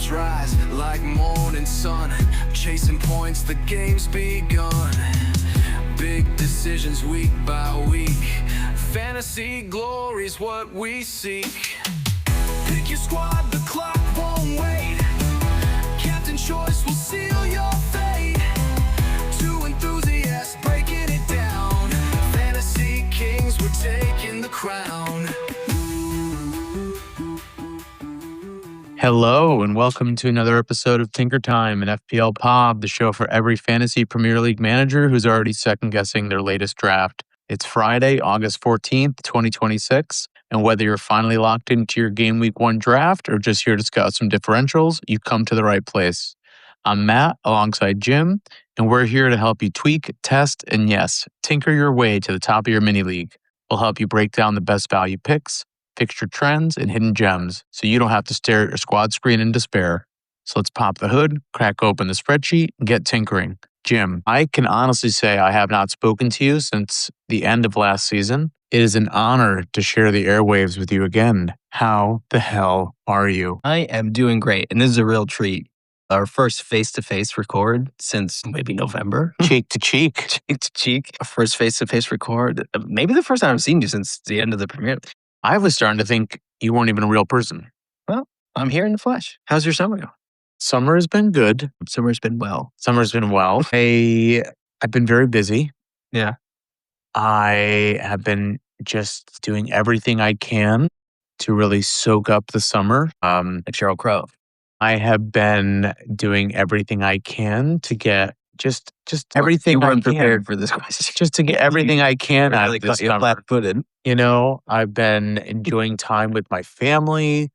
Emotions rise like morning sun, chasing points, the game's begun. Big decisions week by week, fantasy glory's what we seek. Pick your squad, the clock won't wait. Captain choice will seal your fate. Two enthusiasts breaking it down. Fantasy kings, we're taking the crown. Hello and welcome to another episode of Tinker Time, an FPL Pod, the show for every fantasy Premier League manager who's already second-guessing their latest draft. It's Friday, August 14th, 2026, and whether you're finally locked into your Gameweek 1 draft or just here to scout some differentials, you've come to the right place. I'm Matt, alongside Jim, and we're here to help you tweak, test, and yes, tinker your way to the top of your mini-league. We'll help you break down the best value picks, fixture trends, and hidden gems, so you don't have to stare at your squad screen in despair. So let's pop the hood, crack open the spreadsheet, and get tinkering. Jim, I can honestly say I have not spoken to you since the end of last season. It is an honor to share the airwaves with you again. How the hell are you? I am doing great, and this is a real treat. Our first face-to-face record since maybe November. Cheek to cheek. Cheek to cheek. Our first face-to-face record. Maybe the first time I've seen you since the end of the premiere. I was starting to think you weren't even a real person. Well, I'm here in the flesh. How's your summer going? Summer has been good. Summer's been well. Summer's been well. I've been very busy. Yeah. I have been just doing everything I can to really soak up the summer. Like Sheryl Crow. I have been doing everything I can to get just everything You weren't I can. prepared for this question. Just to get everything I can out of this summer. Flat-footed. You know, I've been enjoying time with my family.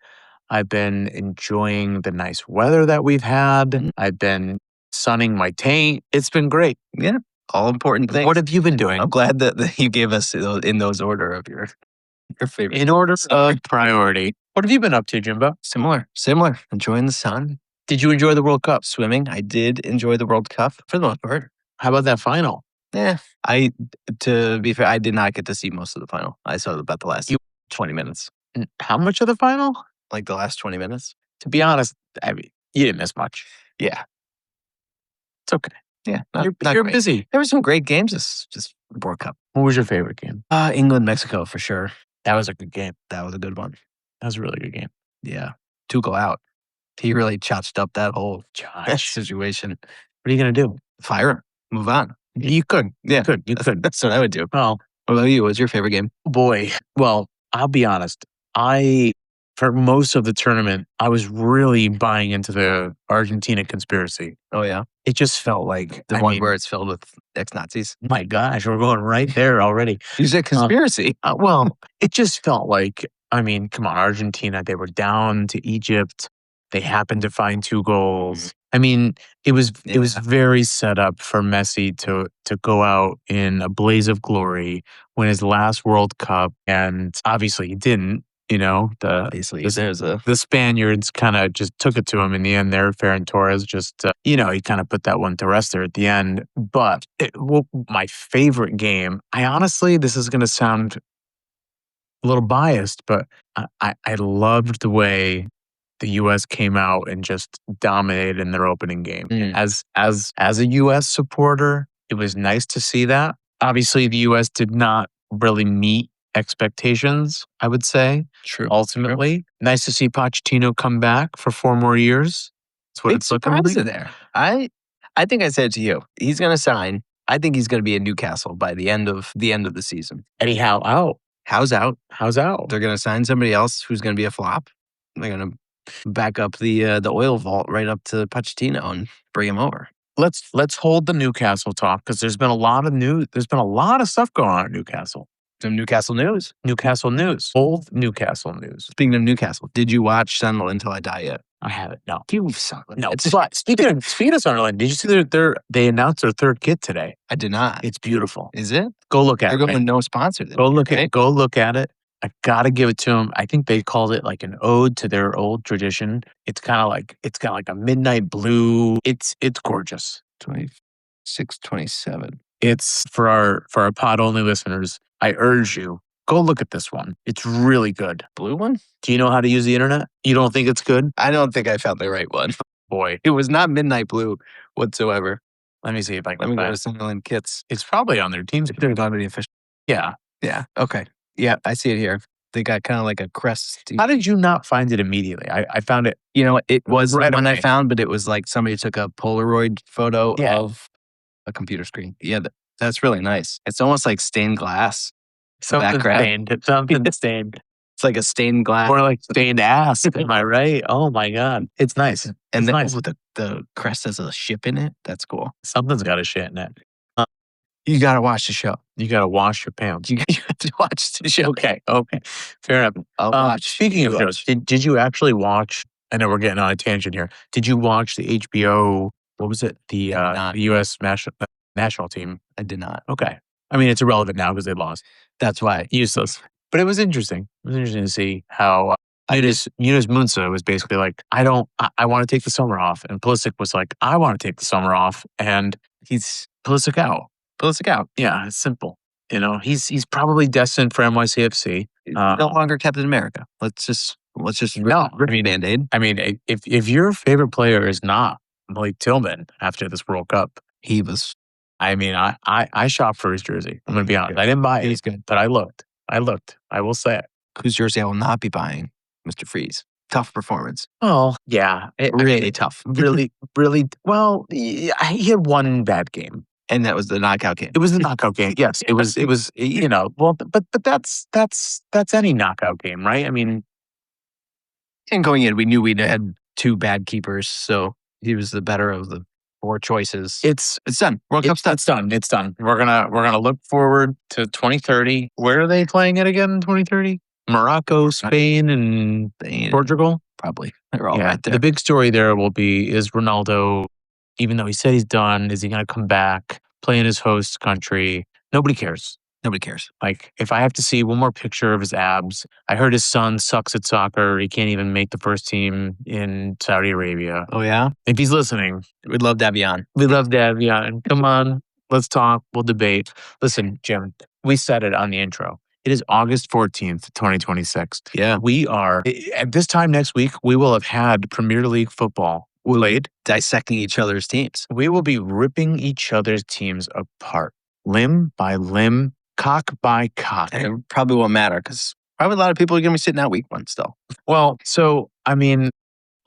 I've been enjoying the nice weather that we've had. I've been sunning my taint. It's been great. Yeah. All important things. What have you been doing? I'm glad that you gave us in those order of your favorite. In order of priority. What have you been up to, Jimbo? Similar. Enjoying the sun. Did you enjoy the World Cup? Swimming. I did enjoy the World Cup for the most part. How about that final? To be fair, I did not get to see most of the final. I saw about the last 20 minutes. How much of the final? Like the last 20 minutes. To be honest, I mean, you didn't miss much. Yeah. It's okay. Yeah. You're great. busy. There were some great games this World Cup. What was your favorite game? England, Mexico for sure. That was a good game. That was a good one. That was a really good game. Yeah. Tuchel out. He really chotched up that whole Josh. situation. What are you going to do? Fire him. Move on. You could. Yeah. You could. That's what I would do. Well, What about you? What's your favorite game? boy. Well, I'll be honest. For most of the tournament, I was really buying into the Argentina conspiracy. Oh, yeah. It just felt like The one where it's filled with ex-Nazis. my gosh, we're going right there already. You said conspiracy. Well, it just felt like, I mean, come on, Argentina, they were down to Egypt. They happened to find 2 goals. I mean, it was very set up for Messi to go out in a blaze of glory, win his last World Cup, and obviously he didn't. You know, Obviously, the Spaniards kind of just took it to him in the end there. Ferran Torres just, he kind of put that one to rest there at the end. But my favorite game, this is going to sound a little biased, but I loved the way the U.S. came out and just dominated in their opening game. As a U.S. supporter, it was nice to see that. Obviously, the U.S. did not really meet expectations, I would say. True. Ultimately, nice to see Pochettino come back for 4 more years. That's what Big it's looking surprise like. there. I think I said to you, he's going to sign. I think he's going to be in Newcastle by the end of the season. Eddie Howe out. How's out? They're They're going to sign somebody else who's going to be a flop. They're going to back up the oil vault right up to Pochettino and bring him over. Let's hold the Newcastle talk because there's been a lot of news. There's been a lot of stuff going on at Newcastle. Some Newcastle news. Old Newcastle news. Speaking of Newcastle, did you watch Sunderland Until I Die yet? I haven't. No. Sunderland. No. But speaking of Sunderland, did you see they announced their 3rd kit today? I did not. It's beautiful. Is it? Go look at They're it. going with no sponsor. Then. Go look at it. I gotta give it to them. I think they called it like an ode to their old tradition. It's got like a midnight blue. It's gorgeous. 26, 27. It's for our pod only listeners. I urge you Go look at this one. It's really good. Blue one? Do you know how to use the internet? You don't think it's good? I don't think I found the right one. Boy, It was not midnight blue whatsoever. let me see if I Let can me go find to it. Sunderland Kits. It's probably on their team's. They're going to be official. Yeah. Yeah. Okay. Yeah, I see it here. They got kind of like a crest. How did you not find it immediately? I found it. You know, it was Right the one I away. found, but it was like somebody took a Polaroid photo Yeah. of a computer screen. Yeah, that's really nice. It's almost like stained glass. Something background. stained. Something stained. It's like a stained glass. More like stained ass. Am I right? Oh my God. It's nice. And It's then nice. with the crest has a ship in it. That's cool. Something's got a shit in it. You got to watch the show. You got to wash your pants. You have to watch the show. Okay. Fair enough. I'll watch. Speaking of You shows, did you actually watch? I know we're getting on a tangent here. Did you watch the HBO? What was it? The not. U.S. national team. I did not. Okay. I mean, it's irrelevant now because they lost. That's why. Useless. But it was interesting. It was interesting to see how Yunus Munsa was basically like, I want to take the summer off. And Pulisic was like, I want to take the summer off. And he's Pulisic out. Pulisic out. Yeah, it's simple. You know, he's probably destined for NYCFC. No longer Captain America. Let's just No. rip Band-Aid. I mean, if your favorite player is not Malik Tillman after this World Cup, He was. I mean, I shopped for his jersey. I'm going to be honest. I didn't buy it. He's good. But I looked. I will say it. Whose jersey I will not be buying? Mr. Freeze. Tough performance. Oh, yeah. Really tough. Really. Well, he had one bad game. And that was the knockout game. It was the knockout game. Yes, it was. You know. Well, but that's any knockout game, right? I mean, And going in, we knew we had two bad keepers, so he was the better of the four choices. it's done. World Cup's done. It's done. It's done. We're gonna look forward to 2030. Where are they playing it again in 2030? Morocco, Spain, and Portugal. Probably. They're all right there. The big story there will be, is Ronaldo, even though he said he's done, is he going to come back, play in his host country? Nobody cares. Nobody cares. Like, if I have to see one more picture of his abs, I heard his son sucks at soccer. He can't even make the first team in Saudi Arabia. Oh, yeah? If he's listening, We'd love to have you on. we love Davion. Come on, let's talk. We'll debate. Listen, Jim, we said it on the intro. It is August 14th, 2026. Yeah. We are, at this time next week, we will have had Premier League football played. Dissecting each other's teams. We will be ripping each other's teams apart, limb by limb, cock by cock. And it probably won't matter because probably a lot of people are going to be sitting out week one still. Well, so, I mean,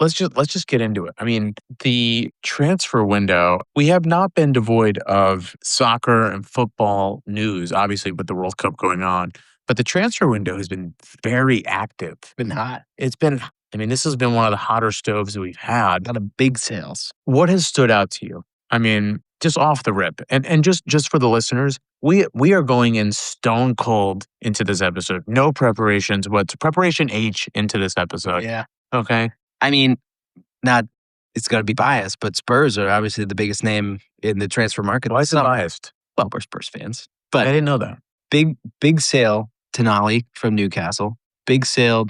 let's just get into it. I mean, the transfer window, we have not been devoid of soccer and football news, obviously with the World Cup going on, but the transfer window has been very active. Been hot. It's been, I mean, this has been one of the hotter stoves that we've had. A lot of big sales. What has stood out to you? I mean, just off the rip, and just for the listeners, we are going in stone cold into this episode. No preparations. What's preparation H into this episode? Yeah. Okay. I mean, it's going to be biased, but Spurs are obviously the biggest name in the transfer market. Why is it biased? Well, we're Spurs fans. I But didn't know that. big sale, Tonali from Newcastle. Big sale,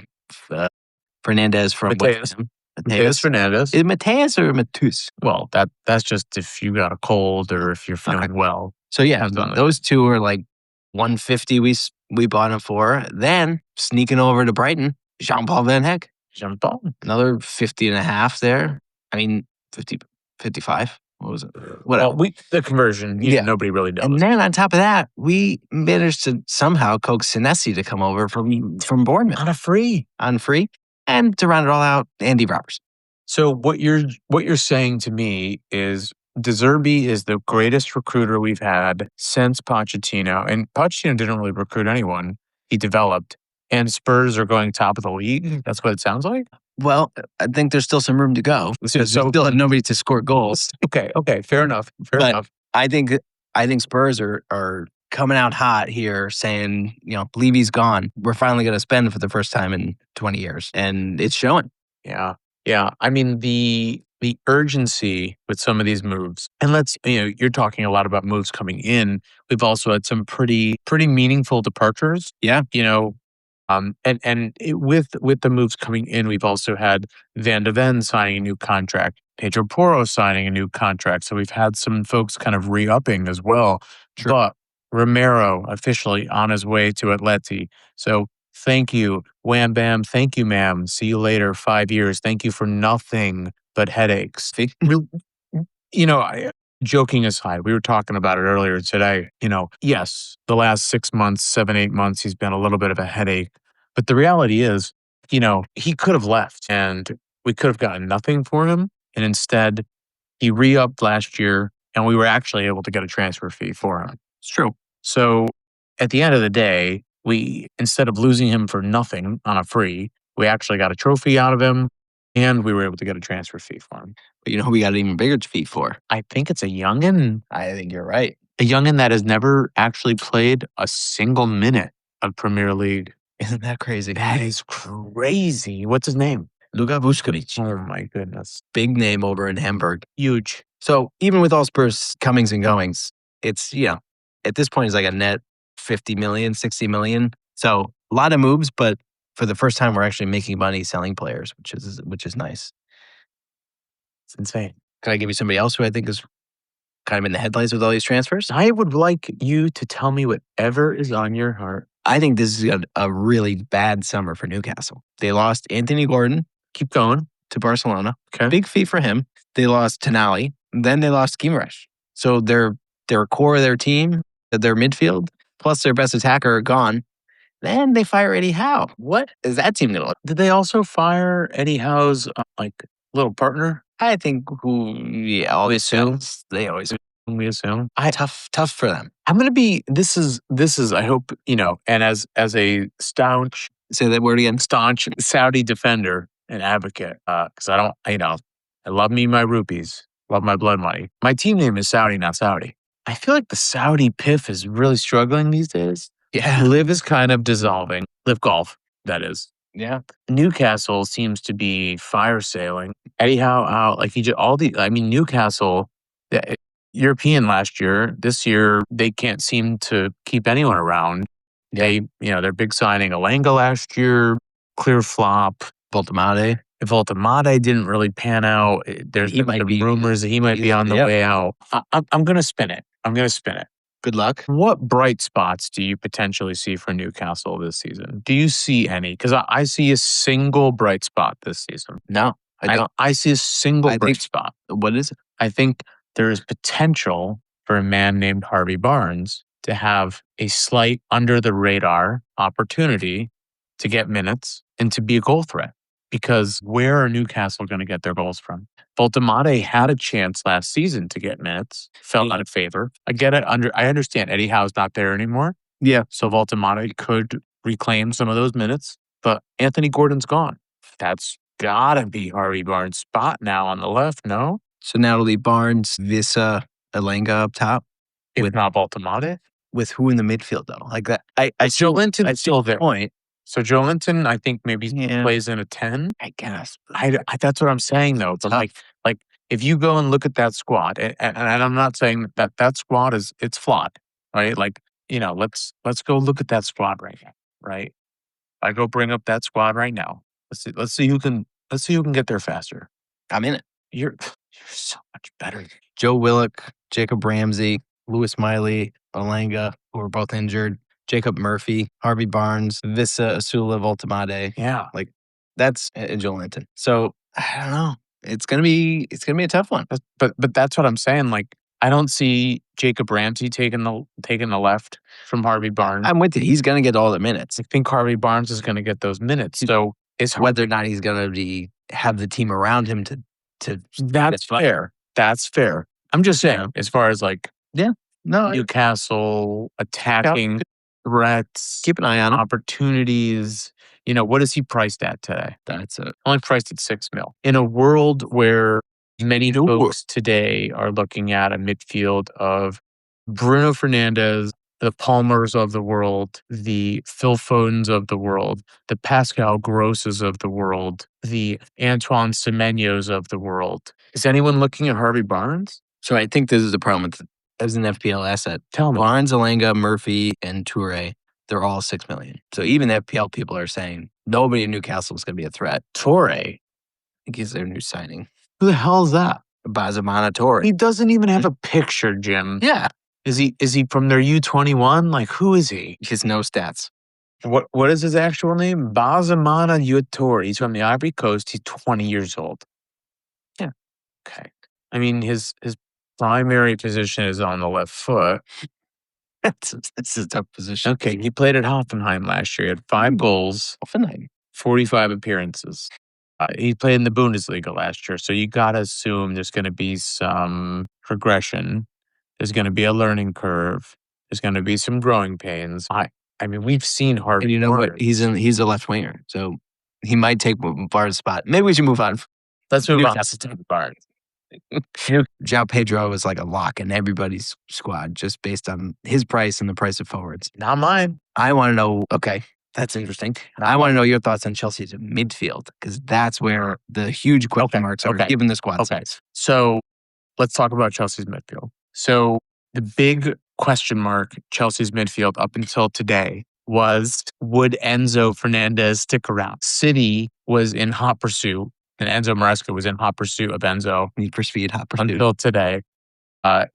Fernandez from Mateus. West Ham. Mateus Fernandez. Is it Mateus or Matus? Well, that's just if you got a cold or if you're feeling well. So yeah, I've done it. those two are like 150 we bought him for. Then sneaking over to Brighton, Jean-Paul Van Heck. Jean-Paul. Another 50 and a half there. I mean, 50, 55. What was it? Whatever. Well, the conversion, Yeah. nobody really does. And then on top of that, we managed to somehow coax Senesi to come over from Bournemouth On a free. on free. And to round it all out, Andy Robertson. So what you're saying to me is De Zerbi is the greatest recruiter we've had since Pochettino. And Pochettino didn't really recruit anyone. He developed. And Spurs are going top of the league. That's what it sounds like. Well, I think there's still some room to go. So- We still have nobody to score goals. Okay. Fair enough. Fair But- enough. I think Spurs are coming out hot here saying, Levy's gone. We're finally going to spend for the first time in 20 years. And it's showing. Yeah. I mean, the urgency with some of these moves, and you're talking a lot about moves coming in. We've also had some pretty meaningful departures. Yeah. With the moves coming in, we've also had Van de Ven signing a new contract, Pedro Porro signing a new contract. So we've had some folks kind of re-upping as well. True. But Romero officially on his way to Atleti. So thank you, wham bam. Thank you, ma'am. See you later. 5 years. Thank you for nothing but headaches. Joking aside, we were talking about it earlier today. Yes, the last 6 months, 7, 8 months, he's been a little bit of a headache. But the reality is, he could have left and we could have gotten nothing for him. And instead, he re-upped last year and we were actually able to get a transfer fee for him. It's true. So at the end of the day, instead of losing him for nothing on a free, we actually got a trophy out of him and we were able to get a transfer fee for him. But you know who we got an even bigger fee for? I think it's a youngin. I think you're right. A youngin that has never actually played a single minute of Premier League. Isn't that crazy? That is crazy. What's his name? Luka Vuskovic. Oh my goodness. Big name over in Hamburg. Huge. So even with all Spurs' comings and goings, it's, at this point, it's like a net 50 million, 60 million. So a lot of moves, but for the first time, we're actually making money selling players, which is nice. It's insane. Can I give you somebody else who I think is kind of in the headlines with all these transfers? I would like you to tell me whatever is on your heart. I think this is a really bad summer for Newcastle. They lost Anthony Gordon. Keep going. To Barcelona. Okay. Big fee for him. They lost Tonali. Then they lost Guimaraes. So their core of their team, their midfield, plus their best attacker are gone. Then they fire Eddie Howe. What is that team going to look? Did they also fire Eddie Howe's little partner? I think always assume. They always we assume. Tough for them. I'm going to be, this is, I hope, and as a staunch, say that word again, staunch Saudi defender and advocate, because I love me my rupees, love my blood money. My team name is Saudi, not Saudi. I feel like the Saudi piff is really struggling these days. Yeah. Live is kind of dissolving. Live golf, that is. Yeah. Newcastle seems to be fire sailing. Eddie Howe out. Newcastle, European last year. This year, they can't seem to keep anyone around. Yeah. Their big signing, Alanga last year, clear flop. Voltemade didn't really pan out. There's rumors that he might be on the way out. I'm going to spin it. Good luck. What bright spots do you potentially see for Newcastle this season? Do you see any? Because I see a single bright spot this season. No, I don't. I see a single bright spot. What is it? I think there is potential for a man named Harvey Barnes to have a slight under-the-radar opportunity to get minutes and to be a goal threat. Because where are Newcastle going to get their goals from? Voltemade had a chance last season to get minutes, fell out of favor. I get it. I understand Eddie Howe's not there anymore. Yeah. So Voltemade could reclaim some of those minutes, but Anthony Gordon's gone. That's gotta be Harvey Barnes' spot now on the left, no? So now it'll be Barnes, Vissa, Alanga up top. With not Voltemade? With who in the midfield though? Like that. Joe Linton's still there. Point. So Joe Linton, I think maybe plays in a 10. I guess. That's what I'm saying though. But like if you go and look at that squad, and I'm not saying that squad it's flawed, right? Like, let's go look at that squad right now, right? I go bring up that squad right now. Let's see who can get there faster. I'm in it. You're so much better. Joe Willock, Jacob Ramsey, Lewis Miley, Alanga, who are both injured. Jacob Murphy, Harvey Barnes, Vissa, Asula, Voltemade. Yeah. Like that's Joe Linton. So I don't know. It's gonna be a tough one. But that's what I'm saying. Like I don't see Jacob Ramsey taking the left from Harvey Barnes. I'm with you. He's gonna get all the minutes. I think Harvey Barnes is gonna get those minutes. So it's whether or not he's gonna have the team around him to that's fair. That's fair. I'm just saying, as far as Newcastle attacking threats, keep an eye on opportunities. What is he priced at today? That's it. Only priced at $6 million. In a world where many folks today are looking at a midfield of Bruno Fernandes, the Palmers of the world, the Phil Fodens of the world, the Pascal Grosses of the world, the Antoine Semenyos of the world. Is anyone looking at Harvey Barnes? So I think this is the problem with as an FPL asset. Tell me. Barnes, Alanga, Murphy, and Toure, they're all $6 million. So even the FPL people are saying nobody in Newcastle is going to be a threat. Toure, I think he's their new signing. Who the hell is that? Bazamana Toure. He doesn't even have a picture, Jim. Yeah. Is he from their U21? Like, who is he? He has no stats. What is his actual name? Bazamana Yutori. He's from the Ivory Coast. He's 20 years old. Yeah. Okay. I mean, his primary position is on the left foot. That's a tough position. Okay, he played at Hoffenheim last year. He had 5 goals, Hoffenheim. 45 appearances. He played in the Bundesliga last year, so you got to assume there's going to be some progression. There's going to be a learning curve. There's going to be some growing pains. I mean, we've seen hard. And you know what? corners. He's a left winger, so he might take Barnes' spot. Maybe we should move on. Let's move on Newcastle. to Barnes. João Pedro is like a lock in everybody's squad just based on his price and the price of forwards. Not mine. I want to know, okay, that's interesting. And I want to know your thoughts on Chelsea's midfield because that's where the huge question marks are given the squad size. So let's talk about Chelsea's midfield. So the big question mark, Chelsea's midfield up until today was, would Enzo Fernandez stick around? City was in hot pursuit, and Enzo Maresca was in hot pursuit of Enzo. Need for speed, hot pursuit. Until today.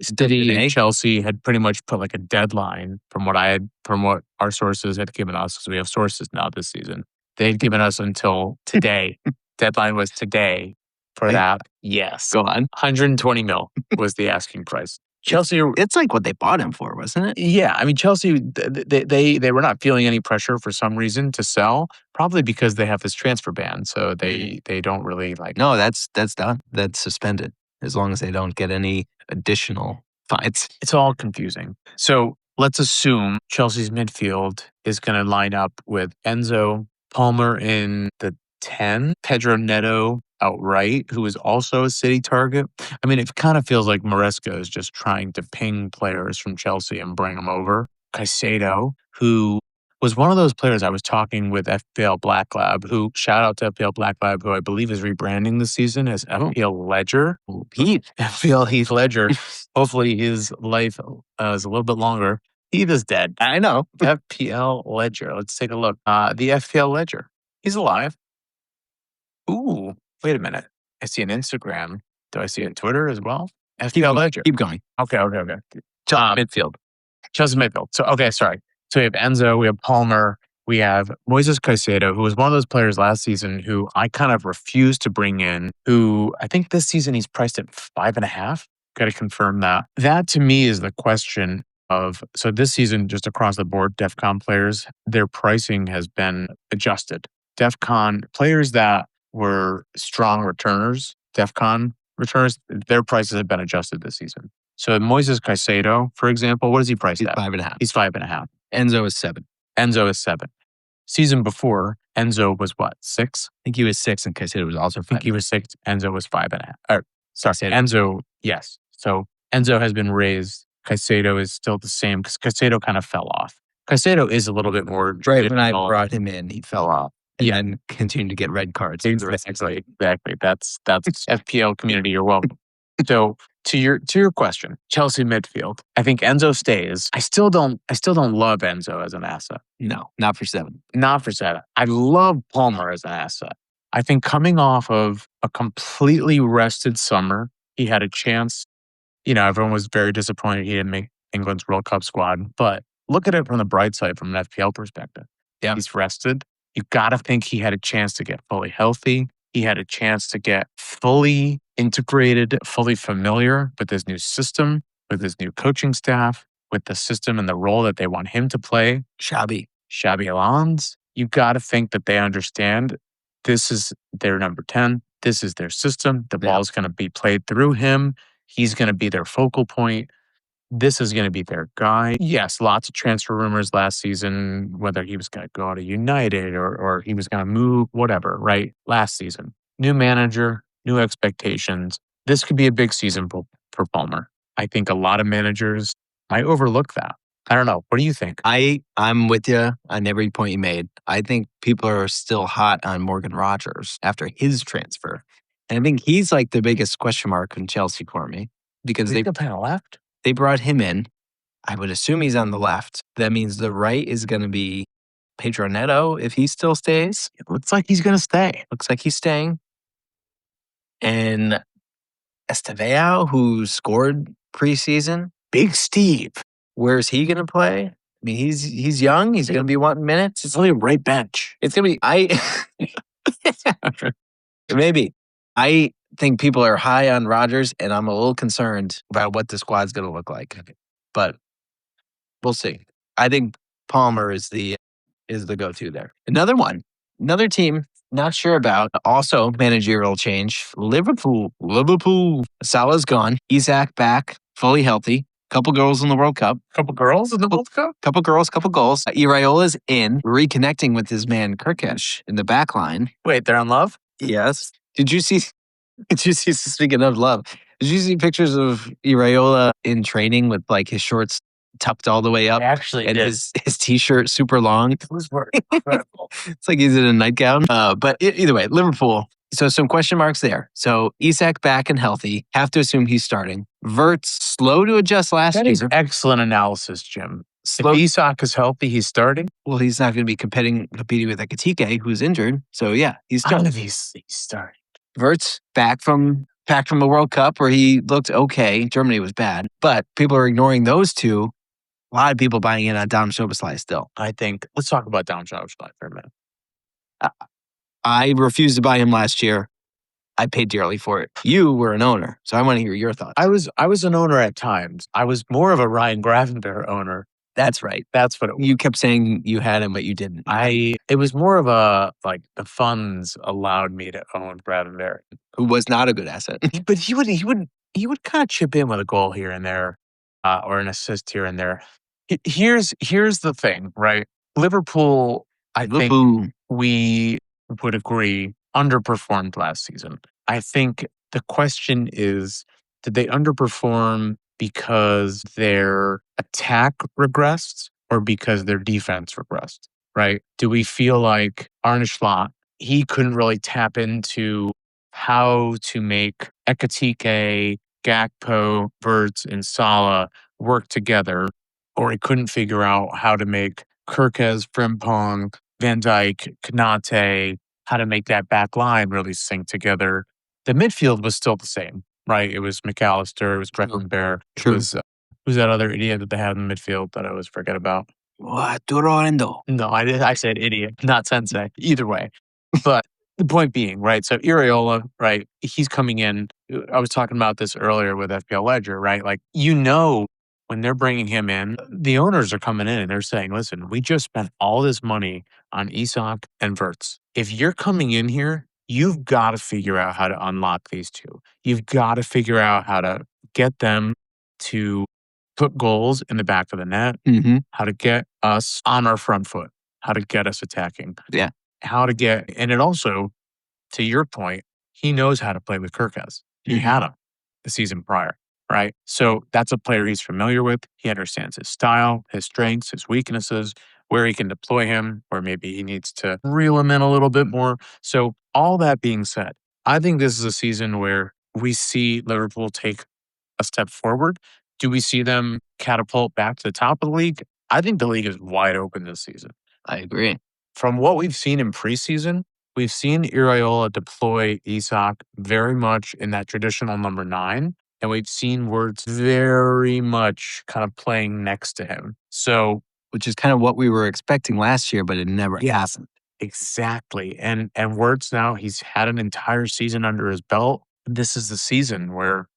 City and Chelsea had pretty much put like a deadline from what our sources had given us, because we have sources now this season. They had given us until today. Deadline was today for that. Yes. Go on. 120 mil was the asking price. Chelsea, it's like what they bought him for, wasn't it? Yeah, I mean, Chelsea, they were not feeling any pressure for some reason to sell, probably because they have this transfer ban, so they don't really like. No, that's done. That's suspended as long as they don't get any additional fines. It's all confusing. So let's assume Chelsea's midfield is going to line up with Enzo, Palmer in the 10, Pedro Neto outright, who is also a City target. I mean, it kind of feels like Maresca is just trying to ping players from Chelsea and bring them over. Caicedo, who was one of those players I was talking with FPL Black Lab, who, shout out to FPL Black Lab, who I believe is rebranding this season as FPL Ledger. FPL Heath Ledger. Hopefully his life is a little bit longer. Heath is dead. I know. FPL Ledger. Let's take a look. The FPL Ledger. He's alive. Ooh, wait a minute. I see an Instagram. Do I see a Twitter as well? FPL Ledger. Keep going. Okay. Midfield. Chelsea midfield. So, okay, sorry. So we have Enzo, we have Palmer, we have Moises Caicedo, who was one of those players last season who I kind of refused to bring in, who I think this season he's priced at 5.5. Got to confirm that. That to me is the question of, so this season, just across the board, DEFCON players, their pricing has been adjusted. DEFCON players that were strong returners, DEFCON returners, their prices have been adjusted this season. So Moises Caicedo, for example, what is he priced at? 5.5. He's 5.5. Enzo is 7. Season before, Enzo was what, 6? I think he was 6 and Caicedo was also 5. I think he was 6. Enzo was 5.5. Enzo, yes. So Enzo has been raised. Caicedo is still the same because Caicedo kind of fell off. Caicedo is a little bit more. Right, when I brought him in, he fell off. And Yeah. then continued to get red cards. Exactly. That's FPL community. You're welcome. So to your question, Chelsea midfield. I think Enzo stays. I still don't love Enzo as an asset. No, not for 7. Not for 7. I love Palmer as an asset. I think coming off of a completely rested summer, he had a chance. You know, everyone was very disappointed he didn't make England's World Cup squad. But look at it from the bright side, from an FPL perspective. Yeah. He's rested. You got to think he had a chance to get fully healthy. He had a chance to get fully integrated, fully familiar with his new system, with his new coaching staff, with the system and the role that they want him to play. Xabi Alonso. You got to think that they understand this is their number 10. This is their system. The ball is going to be played through him. He's going to be their focal point. This is going to be their guy. Yes, lots of transfer rumors last season, whether he was going to go out of United or he was going to move, whatever, right? Last season. New manager, new expectations. This could be a big season for Palmer. I think a lot of managers might overlook that. I don't know. What do you think? I'm with you on every point you made. I think people are still hot on Morgan Rogers after his transfer. And I think he's like the biggest question mark in Chelsea for me because they play on the left. They brought him in. I would assume he's on the left. That means the right is going to be Pedro Neto if he still stays. It looks like he's going to stay. Looks like he's staying. And Estevao, who scored preseason. Big Steve. Where's he going to play? I mean, he's young. He's going to be wanting minutes. It's only a right bench. It's going to be maybe. I think people are high on Rodgers, and I'm a little concerned about what the squad's going to look like. But we'll see. I think Palmer is the go-to there. Another team, not sure about. Also managerial change. Liverpool. Salah's gone. Isak back, fully healthy. Couple goals in the World Cup. Couple girls in the World Cup? Couple goals. Iraola's in, reconnecting with his man Kirkesh in the back line. Wait, they're in love? Yes. Did you see, speaking of love, did you see pictures of Iraola in training with like his shorts tucked all the way up? I actually and did. his t-shirt super long. It was incredible. It's like he's in a nightgown. But either way, Liverpool. So some question marks there. So Isak back and healthy. Have to assume he's starting. Verts slow to adjust last That year. is excellent analysis, Jim. Slow. If Isak is healthy, he's starting. Well, he's not going to be competing with Ekitike, who's injured. So yeah, he's None starting. of he's starting. Verts back from the World Cup where he looked okay. Germany was bad, but people are ignoring those two. A lot of people buying in on Dom Szoboszlai still. I think, let's talk about Dom Szoboszlai for a minute. I refused to buy him last year. I paid dearly for it. You were an owner, so I want to hear your thoughts. I was an owner at times. I was more of a Ryan Gravenberch owner. That's right. That's what it was. You kept saying you had him, but you didn't. It was more of a, like, the funds allowed me to own Gravenberch. Who was not a good asset. But he would kind of chip in with a goal here and there, or an assist here and there. Here's the thing, right? Liverpool, I think we would agree, underperformed last season. I think the question is, did they underperform because their attack regressed or because their defense regressed, right? Do we feel like Arne Slot, he couldn't really tap into how to make Ekitike, Gakpo, Verts, and Salah work together, or he couldn't figure out how to make Kirkez, Frimpong, Van Dijk, Konate, how to make that back line really sync together. The midfield was still the same, right? It was McAllister, it was Gravenberch, it was who's that other idiot that they had in the midfield that I always forget about? Turorendo. No, I said idiot, not sensei. Either way. But the point being, right? So Iraola, right? He's coming in. I was talking about this earlier with FPL Ledger, right? Like, when they're bringing him in, the owners are coming in and they're saying, listen, we just spent all this money on Isak and Verts. If you're coming in here, you've got to figure out how to unlock these two. You've got to figure out how to get them to put goals in the back of the net, how to get us on our front foot, how to get us attacking. Yeah. And it also, to your point, he knows how to play with Kirkez. He had him the season prior, right? So that's a player he's familiar with. He understands his style, his strengths, his weaknesses, where he can deploy him, or maybe he needs to reel him in a little bit more. So all that being said, I think this is a season where we see Liverpool take a step forward. Do we see them catapult back to the top of the league? I think the league is wide open this season. I agree. From what we've seen in preseason, we've seen Iraola deploy Isak very much in that traditional number 9. And we've seen Wirtz very much kind of playing next to him. So, which is kind of what we were expecting last year, but it never happened. Exactly. And Wirtz now, he's had an entire season under his belt. This is the season where,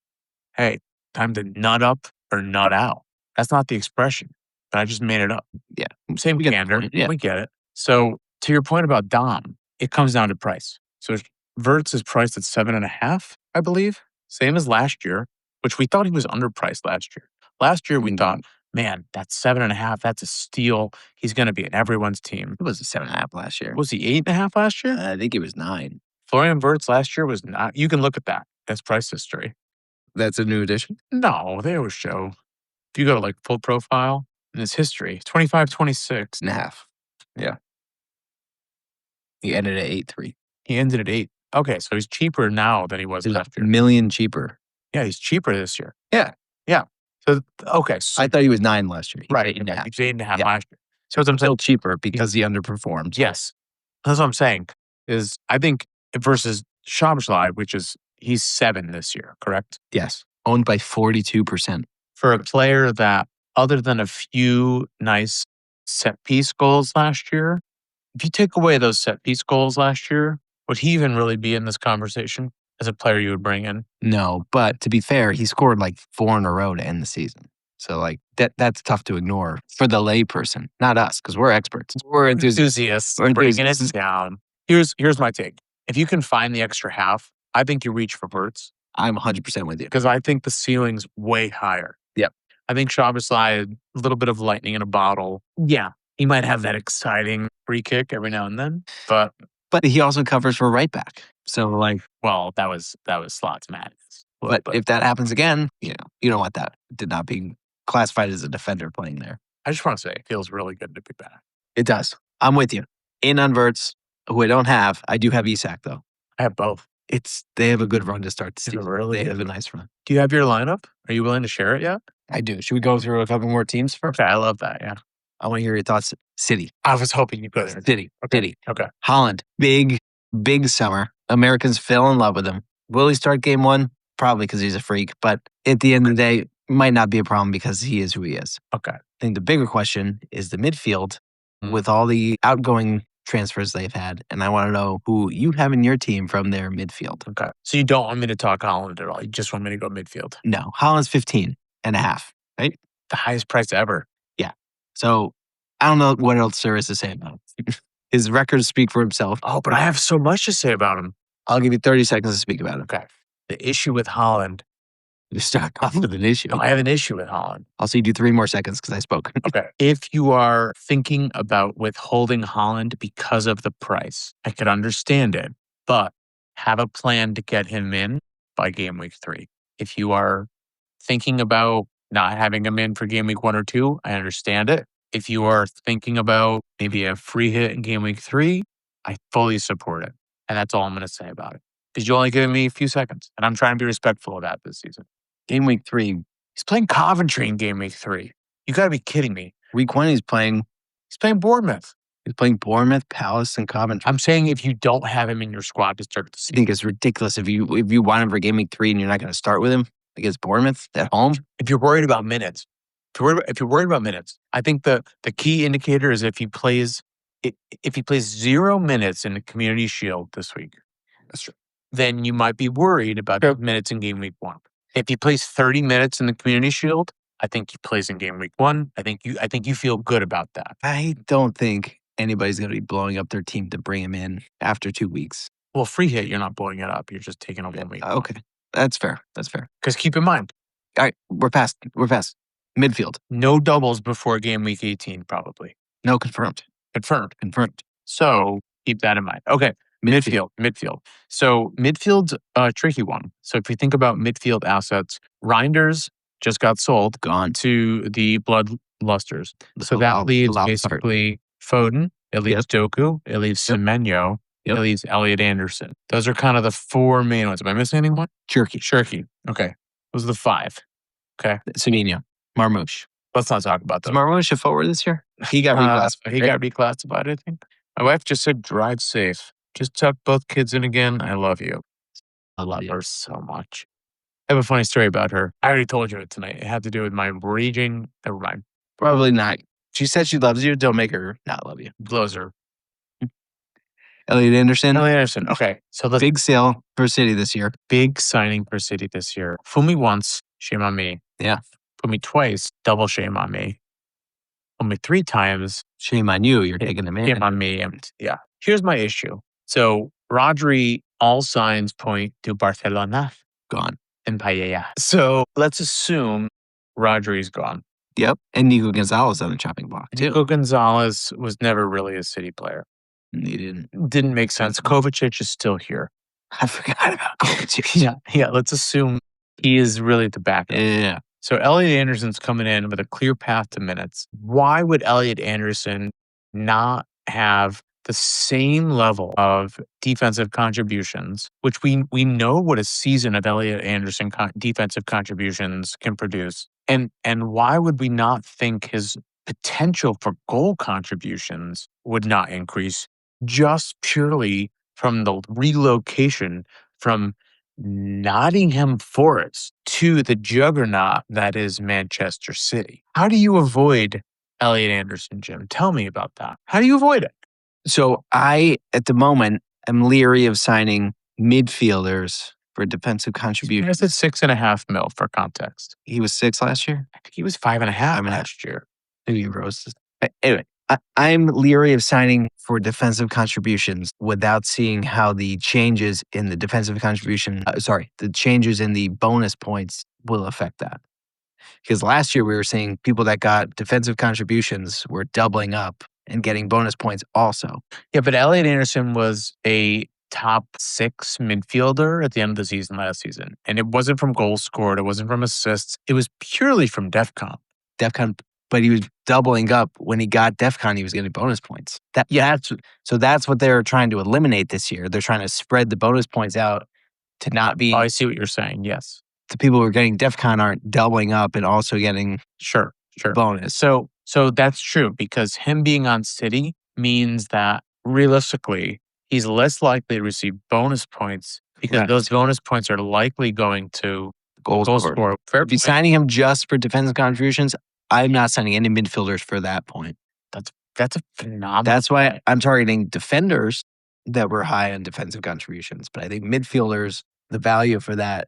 hey, time to nut up or nut out. That's not the expression, but I just made it up. Yeah. Same candor. Yeah. We get it. So to your point about Dom, it comes down to price. So Wirtz is priced at 7.5, I believe. Same as last year, which we thought he was underpriced last year. Last year, we thought, man, that's 7.5. That's a steal. He's going to be in everyone's team. It was a 7.5 last year. Was he 8.5 last year? I think it was 9. Florian Wirtz last year was not. You can look at that. That's price history. That's a new addition? No, they always show. If you go to like full profile in his history, 25, 26.5. Yeah. He ended at 8.3. He ended at 8. Okay, so he's cheaper now than he was last year. $1 million cheaper. Yeah, he's cheaper this year. Yeah. So, okay. So, I thought he was 9 last year. Right. 8.5. He was 8.5 last year. So I'm still cheaper because he underperformed. Yes. That's what I'm saying. Is I think versus Szoboszlai, he's 7 this year, correct? Yes. Owned by 42%. For a player that other than a few nice set piece goals last year, if you take away those set piece goals last year, would he even really be in this conversation as a player you would bring in? No, but to be fair, he scored like 4 in a row to end the season. So like that's tough to ignore for the layperson, not us, because we're experts. We're enthusiasts. We're Bringing it enthusiasts. down. Here's my take. If you can find the extra half, I think you reach for Wirtz I'm 100% with you. because I think the ceiling's way higher. Yep. I think Szoboszlai, a little bit of lightning in a bottle. Yeah, he might have that exciting free kick every now and then, but But he also covers for right back. So like, well, that was Slot's madness. but if that happens again, you don't want that. Did not being classified as a defender playing there. I just want to say, it feels really good to be back. It does. I'm with you. In on Wirtz, who I don't have. I do have Isak though. I have both. They have a good run to start the They season. really They do. have a nice run. Do you have your lineup? Are you willing to share it yet? I do. Should we go through a couple more teams first? Okay, I love that. Yeah. I want to hear your thoughts. City. I was hoping you'd go there. City. Okay. City. Okay. Holland. Big summer. Americans fell in love with him. Will he start game 1? Probably because he's a freak. But at the end of the day, might not be a problem because he is who he is. Okay. I think the bigger question is the midfield Mm. with all the outgoing transfers they've had. And I want to know who you have in your team from their midfield. Okay. So you don't want me to talk Holland at all. You just want me to go midfield. No, Holland's 15 and a half, right? The highest price ever. So I don't know what else there is to say about him. His records speak for himself. Oh, but I have so much to say about him. I'll give you 30 seconds to speak about him. Okay. The issue with Holland. You start off with an issue. No, I have an issue with Holland. I'll see you do 3 more seconds because I spoke. Okay. If you are thinking about withholding Holland because of the price, I could understand it, but have a plan to get him in by game week 3. If you are thinking about not having him in for game week 1 or 2, I understand it. If you are thinking about maybe a free hit in game week 3, I fully support it. And that's all I'm going to say about it. Because you only giving me a few seconds, and I'm trying to be respectful of that this season. Game week 3. He's playing Coventry in game week 3. You got to be kidding me. Week 1, he's playing Bournemouth. Bournemouth, Palace, and Coventry. I'm saying if you don't have him in your squad to start the I season, think it's ridiculous if you want him for game week 3 and you're not going to start with him against Bournemouth at home. if you're worried about minutes, I think the key indicator is if he plays 0 minutes in the Community Shield this week. That's true. Then you might be worried about the minutes in game week 1. If he plays 30 minutes in the Community Shield, I think he plays in game week 1. I think you feel good about that. I don't think anybody's going to be blowing up their team to bring him in after 2 weeks. Well, free hit, you're not blowing it up. You're just taking a 1 week. Okay. That's fair. Because keep in mind, All right. We're past. Midfield. no doubles before game week 18, probably. No, confirmed. Confirmed. So keep that in mind. Okay. Midfield. So midfield's a tricky one. So if you think about midfield assets, Reinders just got sold Gone. to the Bloodlusters. So that Wild- leaves Wild basically Foden, it leaves Doku, it leaves Yep. Semenyo, Yep. it leaves Elliot Anderson. Those are kind of the 4 main ones. Am I missing anyone? Shirky. Okay. Those are the 5. Okay. Sanino. Marmouche. Let's not talk about Is those. Marmouche a forward this year? He got reclassified. He got reclassified, I think. My wife just said, drive safe. Just tuck both kids in again. I love you. I love her so much. I have a funny story about her. I already told you it tonight. It had to do with my raging. Never mind. Probably not. She said she loves you. Don't make her not love you. Blows her. Elliot Anderson. Ellie Anderson. Okay. So the Big sale for City this year. big signing for City this year. Fool me once, shame on me. Yeah. Fool me twice, double shame on me. Fool me 3 times, Shame on you. You're taking him in. shame on me. And yeah. Here's my issue. So Rodri, all signs point to Barcelona Gone. and Paella. So let's assume Rodri's gone. Yep. And Nico Gonzalez on the chopping block too. Nico Gonzalez was never really a City player. He didn't. Didn't make sense. Kovacic is still here. I forgot about Kovacic. Yeah. Let's assume he is really the backup. Yeah. So Elliot Anderson's coming in with a clear path to minutes. Why would Elliot Anderson not have the same level of defensive contributions, which we know what a season of Elliot Anderson defensive contributions can produce? And why would we not think his potential for goal contributions would not increase just purely from the relocation from Nottingham Forest to the juggernaut that is Manchester City. How do you avoid Elliot Anderson, Jim? Tell me about that. How do you avoid it? So I, at the moment, am leery of signing midfielders for defensive contribution. That's at 6.5 mil for context. He was 6 last year? I think he was 5.5 5.5. last year. Maybe he rose. Anyway, I'm leery of signing for defensive contributions without seeing how the changes in the defensive contribution, the changes in the bonus points will affect that. Because last year we were seeing people that got defensive contributions were doubling up and getting bonus points also. Yeah, but Elliot Anderson was a top 6 midfielder at the end of the season last season. And it wasn't from goals scored. It wasn't from assists. It was purely from DEFCON. But he was doubling up when he got DEFCON, he was getting bonus points. That's what they're trying to eliminate this year. They're trying to spread the bonus points out to not be. Oh, I see what you're saying. Yes. The people who are getting DEFCON aren't doubling up and also getting Sure. bonus. So that's true because him being on City means that realistically, he's less likely to receive bonus points because those bonus points are likely going to goal score. If you're signing him just for defensive contributions, I'm not signing any midfielders for that point. That's a phenomenal. That's why I'm targeting defenders that were high on defensive contributions. But I think midfielders, the value for that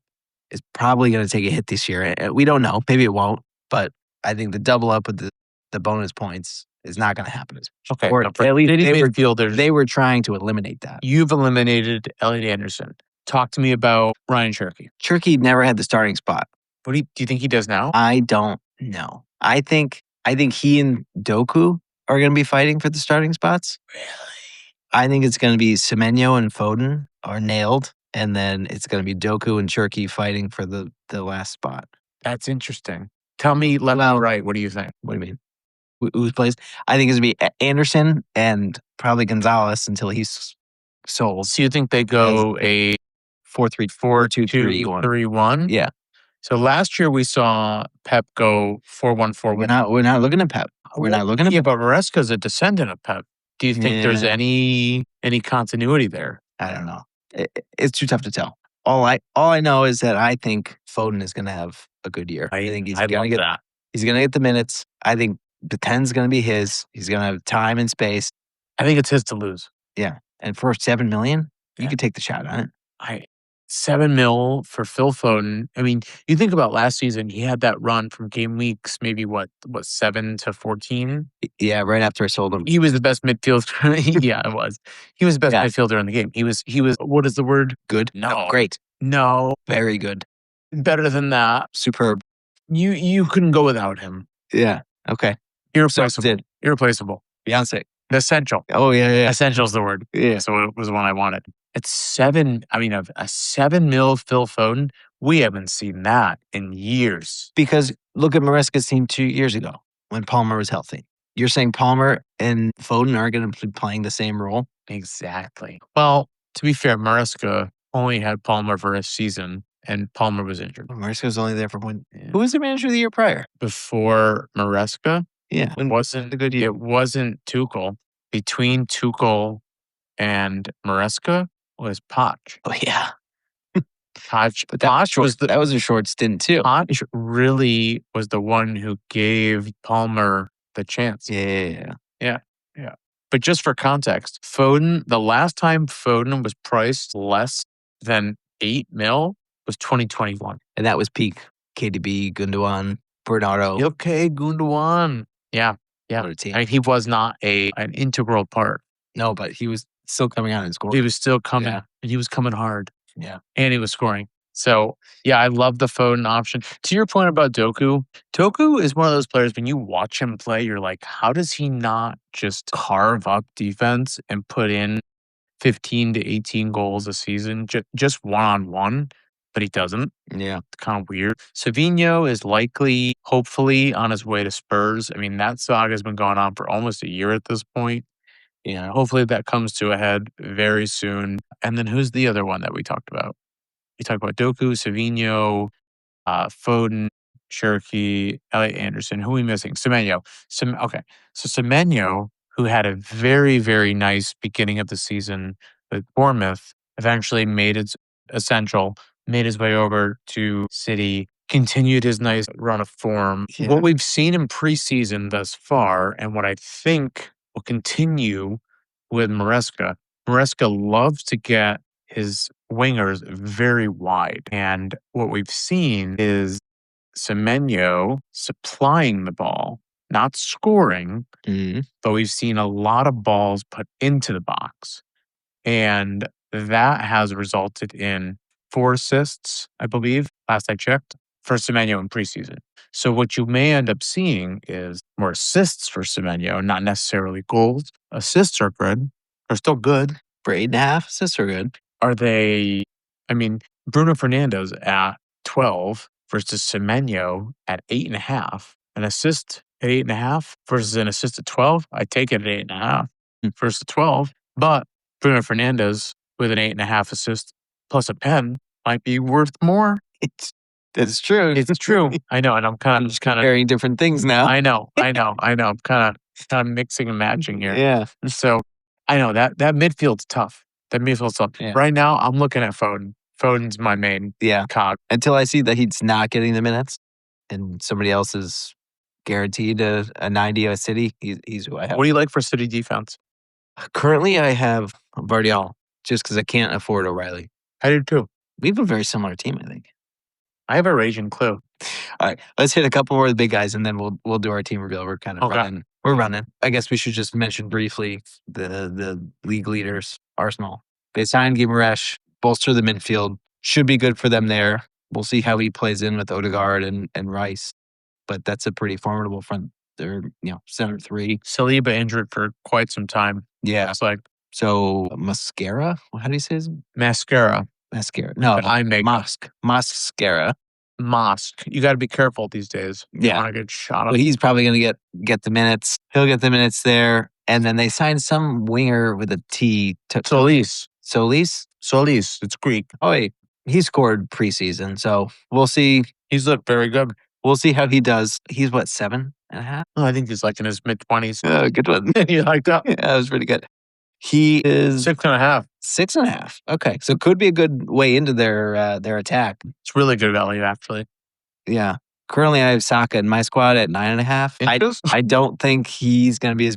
is probably going to take a hit this year. We don't know. Maybe it won't. But I think the double up with the bonus points is not going to happen. Okay. Or at least midfielders. They were trying to eliminate that. You've eliminated Elliot Anderson. Talk to me about Ryan Cherky. Cherky never had the starting spot. What do you think he does now? I don't know. I think he and Doku are going to be fighting for the starting spots. Really? I think it's going to be Semenyo and Foden are nailed, and then it's going to be Doku and Cherky fighting for the last spot. That's interesting. Tell me left and right. What do you think? What do you mean? Who's plays? I think it's going to be Anderson and probably Gonzalez until he's sold. So you think they go a 4-3-2-3-1? Yeah. So last year we saw Pep go 4-1-4-1. We're not looking at Pep. We're not looking at Pep. But Maresca's a descendant of Pep. Do you think there's any continuity there? I don't know. It's too tough to tell. All I know is that I think Foden is going to have a good year. I think he's going to get that. He's going to get the minutes. I think the 10's going to be his. He's going to have time and space. I think it's his to lose. Yeah. And for $7 million, you could take the shot on it. 7 mil for Phil Foden. I mean, you think about last season, he had that run from game weeks, maybe what 7 to 14? Yeah, right after I sold him. He was the best midfielder. Yeah, it was. He was the best midfielder in the game. He was, what is the word? Good? No. Great. No. Very good. Better than that. Superb. You couldn't go without him. Yeah. Okay. Irreplaceable. Beyonce. Essential. Oh, yeah. Essential is the word. Yeah. So it was the one I wanted. It's 7. I mean, a 7 mil Phil Foden. We haven't seen that in years. Because look at Maresca's team 2 years ago when Palmer was healthy. You're saying Palmer and Foden aren't going to be playing the same role? Exactly. Well, to be fair, Maresca only had Palmer for a season, and Palmer was injured. Maresca was only there for one. Yeah. Who was the manager the year prior? Before Maresca? Yeah. It wasn't a good year. It wasn't Tuchel. Between Tuchel and Maresca was Poch. Oh, yeah. Poch. But that was a short stint, too. Poch really was the one who gave Palmer the chance. Yeah. But just for context, Foden, the last time Foden was priced less than 8 mil was 2021. And that was peak KDB, Gundogan, Bernardo. Okay, Gundogan. Yeah. I mean, he was not an integral part. No, but he was still coming out and scoring. He was still coming, and he was coming hard. Yeah. And he was scoring. So, yeah, I love the Foden option. To your point about Doku is one of those players, when you watch him play, you're like, how does he not just carve up defense and put in 15 to 18 goals a season, just one-on-one? But he doesn't. Yeah. It's kind of weird. Savinho is likely, hopefully, on his way to Spurs. I mean, that saga has been going on for almost a year at this point. Yeah, hopefully that comes to a head very soon. And then who's the other one that we talked about? We talked about Doku, Savinho, Foden, Cherky, Elliot Anderson. Who are we missing? Semenyo. Okay. So Semenyo, who had a very, very nice beginning of the season with Bournemouth, eventually made it essential made his way over to City, continued his nice run of form. Yeah. What we've seen in preseason thus far, and what I think will continue with Maresca loves to get his wingers very wide. And what we've seen is Semenyo supplying the ball, not scoring, but we've seen a lot of balls put into the box. And that has resulted in 4 assists, I believe, last I checked, for Semenyo in preseason. So what you may end up seeing is more assists for Semenyo, not necessarily goals. Assists are good. They're still good. For 8.5 assists are good. Are they? I mean, Bruno Fernandes at 12 versus Semenyo at 8.5. An assist at 8.5 versus an assist at 12. I take it at 8.5 versus 12. But Bruno Fernandes with an 8.5 assist plus a pen might be worth more. That's true. It's true. I know, and I'm kind of comparing different things now. I know. I'm kind of mixing and matching here. Yeah. So I know that midfield's tough. That midfield's tough. Yeah. Right now, I'm looking at Foden. Foden's my main cog. Until I see that he's not getting the minutes and somebody else is guaranteed a 90 at City, he's who I have. What do you like for City defense? Currently, I have Vardiol just because I can't afford O'Reilly. I do too. We have a very similar team, I think. I have a raging clue. All right, let's hit a couple more of the big guys, and then we'll do our team reveal. We're kind of running. We're running. I guess we should just mention briefly the league leaders, Arsenal. They signed Guimaraes, bolster the midfield. Should be good for them there. We'll see how he plays in with Odegaard and Rice, but that's a pretty formidable front. They're center 3. Saliba injured for quite some time. Yeah, It's like so Mascara. How do you say his mascara. No, I make Mascara. Mosque. You got to be careful these days. You Yeah. want to get shot Well, up. he's probably going to get the minutes. He'll get the minutes there. And then they signed some winger with a T. Solis. Solis? It's Greek. Oh, wait. He scored preseason. So we'll see. He's looked very good. We'll see how he does. He's what, 7.5? Oh, I think he's like in his mid-20s. Oh, good one. You like that? Yeah, that was pretty good. He is 6.5. 6.5. Okay. So could be a good way into their attack. It's really good value, actually. Yeah. Currently, I have Saka in my squad at 9.5. I don't think he's going to be as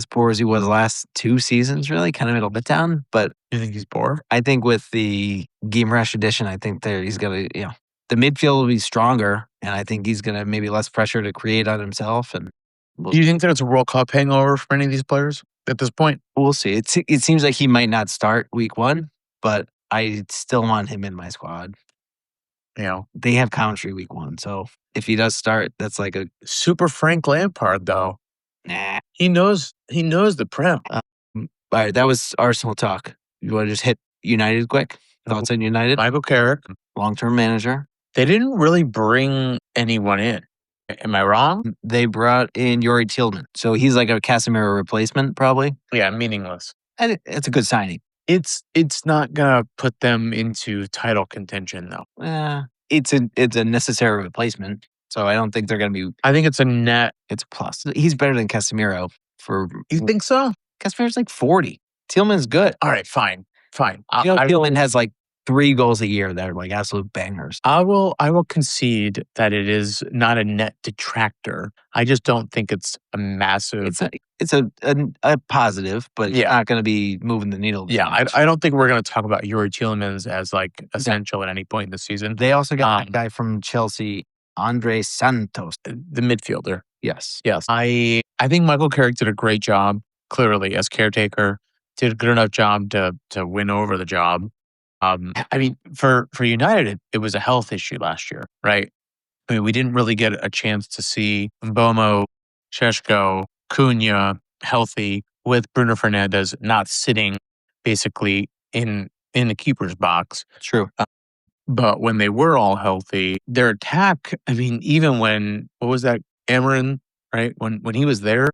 poor as he was the last 2 seasons, really. Kind of middle bit down. But You think he's poor? I think with the Guimaraes addition, I think he's going to, the midfield will be stronger. And I think he's going to maybe less pressure to create on himself. And Do you think there's a World Cup hangover for any of these players at this point? we'll see. It seems like he might not start week 1, but I still want him in my squad. They have Coventry week 1. So if he does start, that's like a Super Frank Lampard, though. nah. He knows the Prem. All right, that was Arsenal talk. You want to just hit United quick? Thoughts on United? Michael Carrick. Long-term manager. They didn't really bring anyone in. Am I wrong? They brought in Yuri Tillman. So he's like a Casemiro replacement, probably. Yeah, meaningless. And it's a good signing. It's not gonna put them into title contention, though. It's a necessary replacement. So I don't think they're going to be. I think it's a net. It's a plus. He's better than Casemiro. You think so? Casemiro's like 40. Tillman's good. All right, fine. Tillman has like 3 goals a year that are like absolute bangers. I will concede that it is not a net detractor. I just don't think it's a massive. It's a positive, but it's not going to be moving the needle. Yeah, I don't think we're going to talk about Yuri Tielemans as like essential at any point in the season. They also got that guy from Chelsea, Andre Santos, the midfielder. Yes. I think Michael Carrick did a great job, clearly, as caretaker. Did a good enough job to win over the job. I mean, for United, it was a health issue last year, right? I mean, we didn't really get a chance to see Mbomo, Šeško, Cunha healthy with Bruno Fernandes not sitting basically in the keeper's box. True. But when they were all healthy, their attack, I mean, even when, what was that, Amarin, right? When he was there,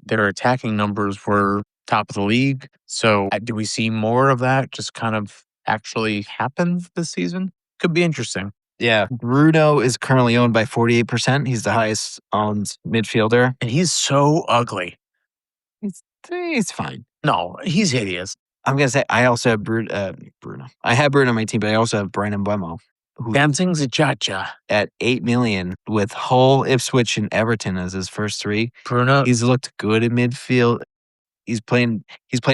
their attacking numbers were top of the league. So do we see more of that just kind of actually happen this season? Could be interesting. Yeah. Bruno is currently owned by 48%. He's the highest owned midfielder. And he's so ugly. He's fine. No, he's hideous. I'm going to say I also have Bruno. I have Bruno on my team, but I also have Brian Mbeumo. Dancing's a cha-cha. At $8 million with Hull, Ipswich, and Everton as his first three. Bruno. He's looked good in midfield. He's played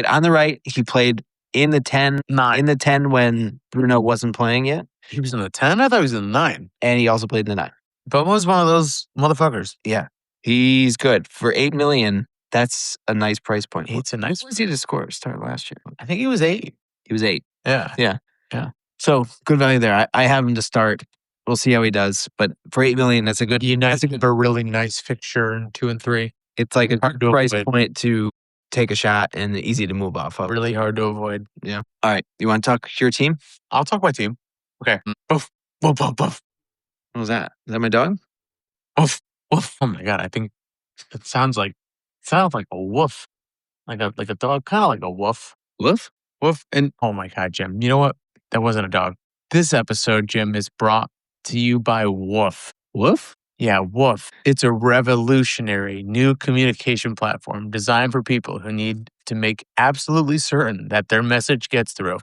on the right. He played in the 10. Nine. In the 10 when Bruno wasn't playing yet. He was in the 10? I thought he was in the 9. And he also played in the 9. Bomo's one of those motherfuckers. Yeah. He's good. For $8 million, that's a nice price point. It's a nice. What was he to start last year? I think he was 8. He was 8. Yeah. Yeah. So good value there. I have him to start. We'll see how he does. But for $8 million, that's a good. That's a really nice fixture in 2 and 3. It's like a Hard to price avoid. point to take a shot and easy to move off of. Really hard to avoid. Yeah. All right. You want to talk your team? I'll talk my team. Okay. Woof, woof, woof, woof. What was that? Is that my dog? Woof, woof. Oh my god! I think it sounds like a woof, like a dog, kind of like a woof, Woof? woof. And oh my god, Jim, you know what? That wasn't a dog. This episode, Jim, is brought to you by Woof. Woof? Yeah, Woof. It's a revolutionary new communication platform designed for people who need to make absolutely certain that their message gets through.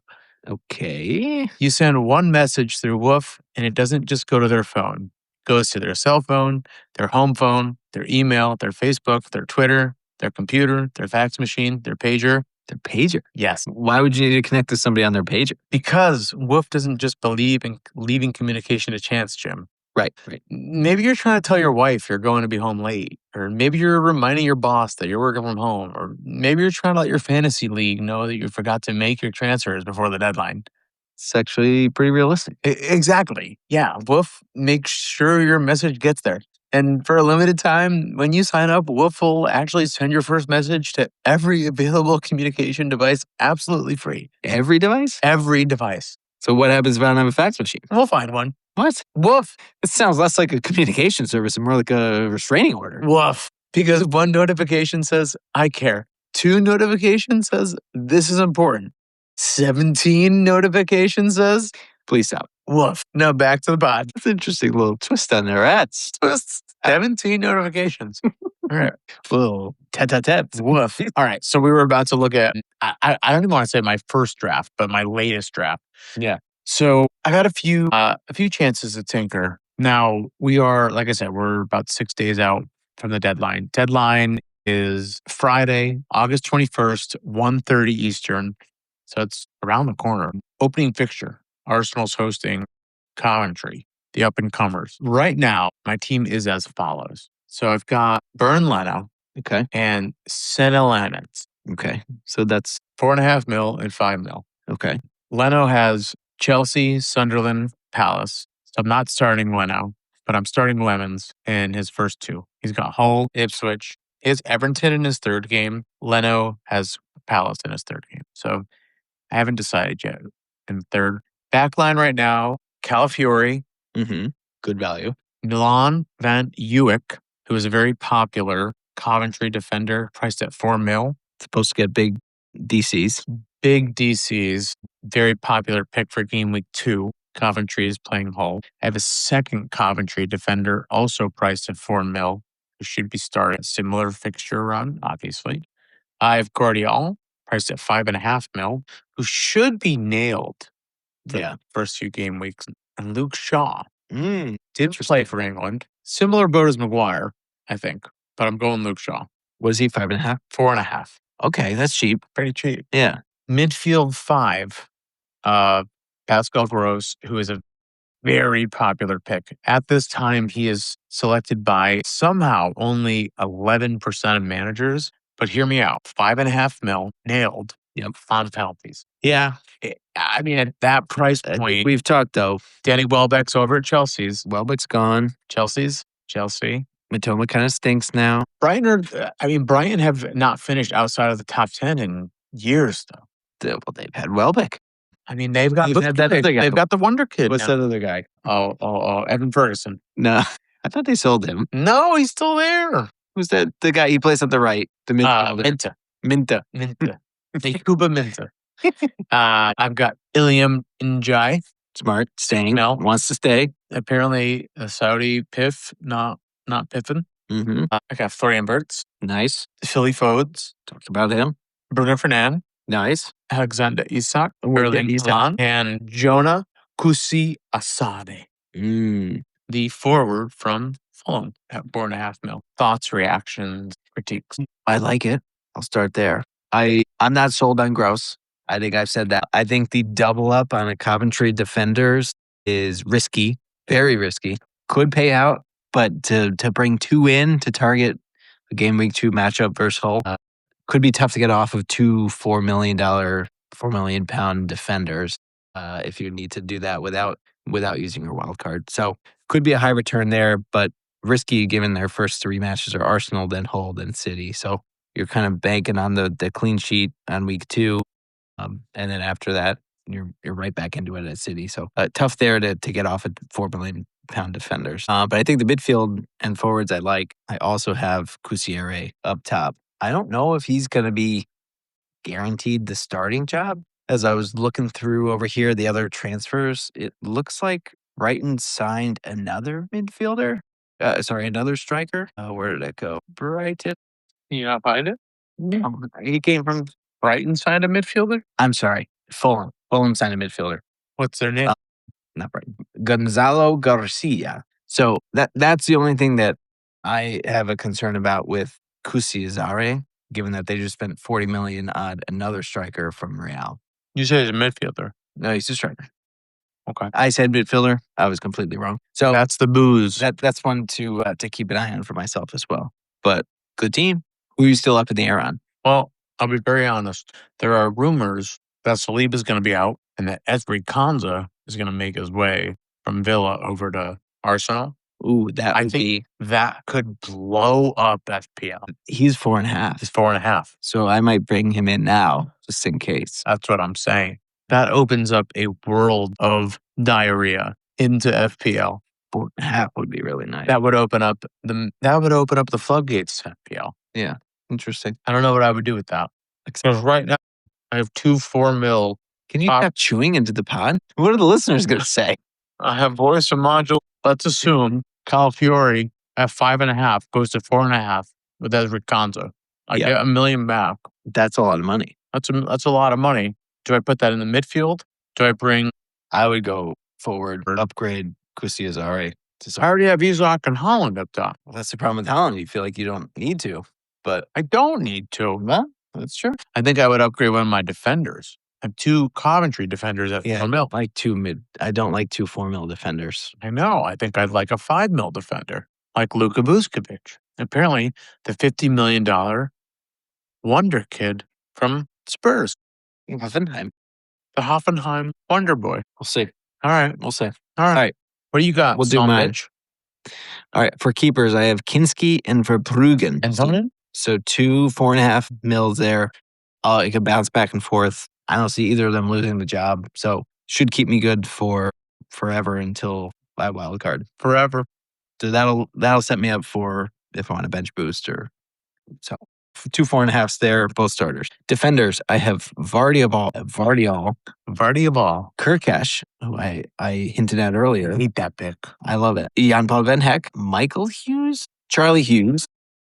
Okay. You send one message through Woof, and it doesn't just go to their phone. It goes to their cell phone, their home phone, their email, their Facebook, their Twitter, their computer, their fax machine, their pager. Their pager? Yes. Why would you need to connect to somebody on their pager? Because Woof doesn't just believe in leaving communication to chance, Jim. Right. Maybe you're trying to tell your wife you're going to be home late, or maybe you're reminding your boss that you're working from home, or maybe you're trying to let your fantasy league know that you forgot to make your transfers before the deadline. It's actually pretty realistic. Exactly. Yeah. Woof makes sure your message gets there. And for a limited time, when you sign up, Woof will actually send your first message to every available communication device absolutely free. Every device? Every device. So what happens if I don't have a fax machine? We'll find one. What? Woof. It sounds less like a communication service and more like a restraining order. Woof. Because one notification says, I care. 2 notifications says, this is important. 17 notifications says, Please stop. woof. Now back to the pod. That's an interesting little twist on there. That's Twists. 17 notifications. All right. little tete-a-tete. Woof. All right. So we were about to look at, I don't even want to say my first draft, but my latest draft. Yeah. So I got a few chances to tinker. Now we are, like I said, we're about 6 days out from the deadline. Deadline is Friday, August 21st, 1:30 Eastern. So it's around the corner. Opening fixture. Arsenal's hosting Coventry, the up-and-comers. Right now, my team is as follows. So I've got Burn Leno Okay. and Senelanet. Okay. So that's 4.5 mil and 5 mil. okay. Leno has Chelsea, Sunderland, Palace. So I'm not starting Leno, but I'm starting Lemons in his first 2. He's got Hull, Ipswich. He has Everton in his 3rd game. Leno has Palace in his 3rd game. So I haven't decided yet. In 3rd. Backline right now, Calafiori, Mm-hmm. Good value. Milan Van Uyck, who is a very popular Coventry defender, priced at 4 mil. Supposed to get big DCs. Big DCs, very popular pick for Gameweek 2. Coventry is playing Hull. I have a second Coventry defender, also priced at 4 mil, who should be starting a similar fixture run, obviously. I have Guardiola, priced at 5.5 mil, who should be nailed for the first few game weeks. And Luke Shaw did play for England. Similar boat as Maguire, I think. But I'm going Luke Shaw. What is he, 5.5? 4.5. Okay, that's cheap. Pretty cheap. Yeah. Midfield 5, Pascal Gross, who is a very popular pick. At this time, he is selected by somehow only 11% of managers. But hear me out. 5.5 mil, nailed. Yep. On penalties. Yeah. I mean, at that price I think point, we've talked, though. Danny Welbeck's over at Chelsea's. Welbeck's gone. Chelsea. Matoma kind of stinks now. Brighton have not finished outside of the top 10 in years, though. Well, they've had Welbeck. I mean, they've got They've had that other guy. They've got the wonder kid. What's now. that other guy? Oh, Evan Ferguson. No. I thought they sold him. No, he's still there. Who's that? The guy he plays on the right. The midfielder. Minta. Kuba Minta. I've got Iliam Njai. Smart. Staying. No. Wants to stay. Apparently a Saudi piff, not piffin. Mm-hmm. I got Florian Wirtz. Nice. Philly Fodes. Talked about him. Bruno Fernand. Nice. Alexander Isak, We're getting Erling Isak. Haaland, and Jonah Kusi Asade, the forward from Fulham at 4.5 mil. Thoughts, reactions, critiques. I like it. I'll start there. I'm not sold on Gross. I think I've said that. I think the double up on a Coventry defenders is risky, very risky. Could pay out, but to bring two in to target a game week 2 matchup versus Hull could be tough to get off of two $4 million, £4 million defenders if you need to do that without using your wild card. So could be a high return there, but risky given their first 3 matches are Arsenal, then Hull, then City. So you're kind of banking on the clean sheet on week 2. And then after that, you're right back into it at City. So tough there to get off at £4 million defenders. But I think the midfield and forwards I like. I also have Kusiere up top. I don't know if he's going to be guaranteed the starting job. As I was looking through over here, the other transfers, it looks like Brighton signed another midfielder. Another striker. Where did it go? Brighton. Can you not find it? No, He came from Brighton side of midfielder? I'm sorry. Fulham. Fulham signed a midfielder. What's their name? Not Brighton. Gonzalo Garcia. So that's the only thing that I have a concern about with Kusiere, given that they just spent 40 million on another striker from Real. You say he's a midfielder. No, he's a striker. Okay. I said midfielder. I was completely wrong. So That's the booze. that's one to keep an eye on for myself as well. But good team. Who are you still up in the air on? Well, I'll be very honest. There are rumors that Saliba is going to be out and that Ezri Konsa is going to make his way from Villa over to Arsenal. Ooh, that I would think be. that could blow up FPL. He's 4.5. It's 4.5. So I might bring him in now just in case. That's what I'm saying. That opens up a world of diarrhea into FPL. 4.5 would be really nice. That would open up the floodgates to FPL. Yeah, interesting. I don't know what I would do with that. Because right now I have 2 4 mil. Can you stop chewing into the pod? What are the listeners going to say? I have voice and module. Let's assume Calafiori at 5.5 goes to 4.5 with Ezri Konsa. I get $1 million back. That's a lot of money. That's a lot of money. Do I put that in the midfield? Do I bring? I would go forward, upgrade Kusiere. I already have Isak and Holland up top. Well, that's the problem with Holland. You feel like you don't need to, but I don't need to. well, that's true. I think I would upgrade one of my defenders. I have 2 Coventry defenders at 4 mil. I don't like 2 4 mil defenders. I know. I think I'd like a 5 mil defender, like Luka Vuskovic. Apparently, the $50 million wonder kid from Spurs. Hoffenheim. The Hoffenheim Wonder Boy. We'll see. All right. We'll see. All right. What do you got? We'll do mine. All right. For keepers, I have Kinski and Verbruggen. And Sonnen? So 2 4.5 mils there. It could bounce back and forth. I don't see either of them losing the job. So should keep me good for forever until my wild card. Forever. So that'll set me up for if I want a bench boost or so. 2 4.5s there, both starters. Defenders, I have Vardiol, Kirkesh, who I hinted at earlier. I hate that pick. I love it. Jan-Paul Van Heck, Michael Hughes, Charlie Hughes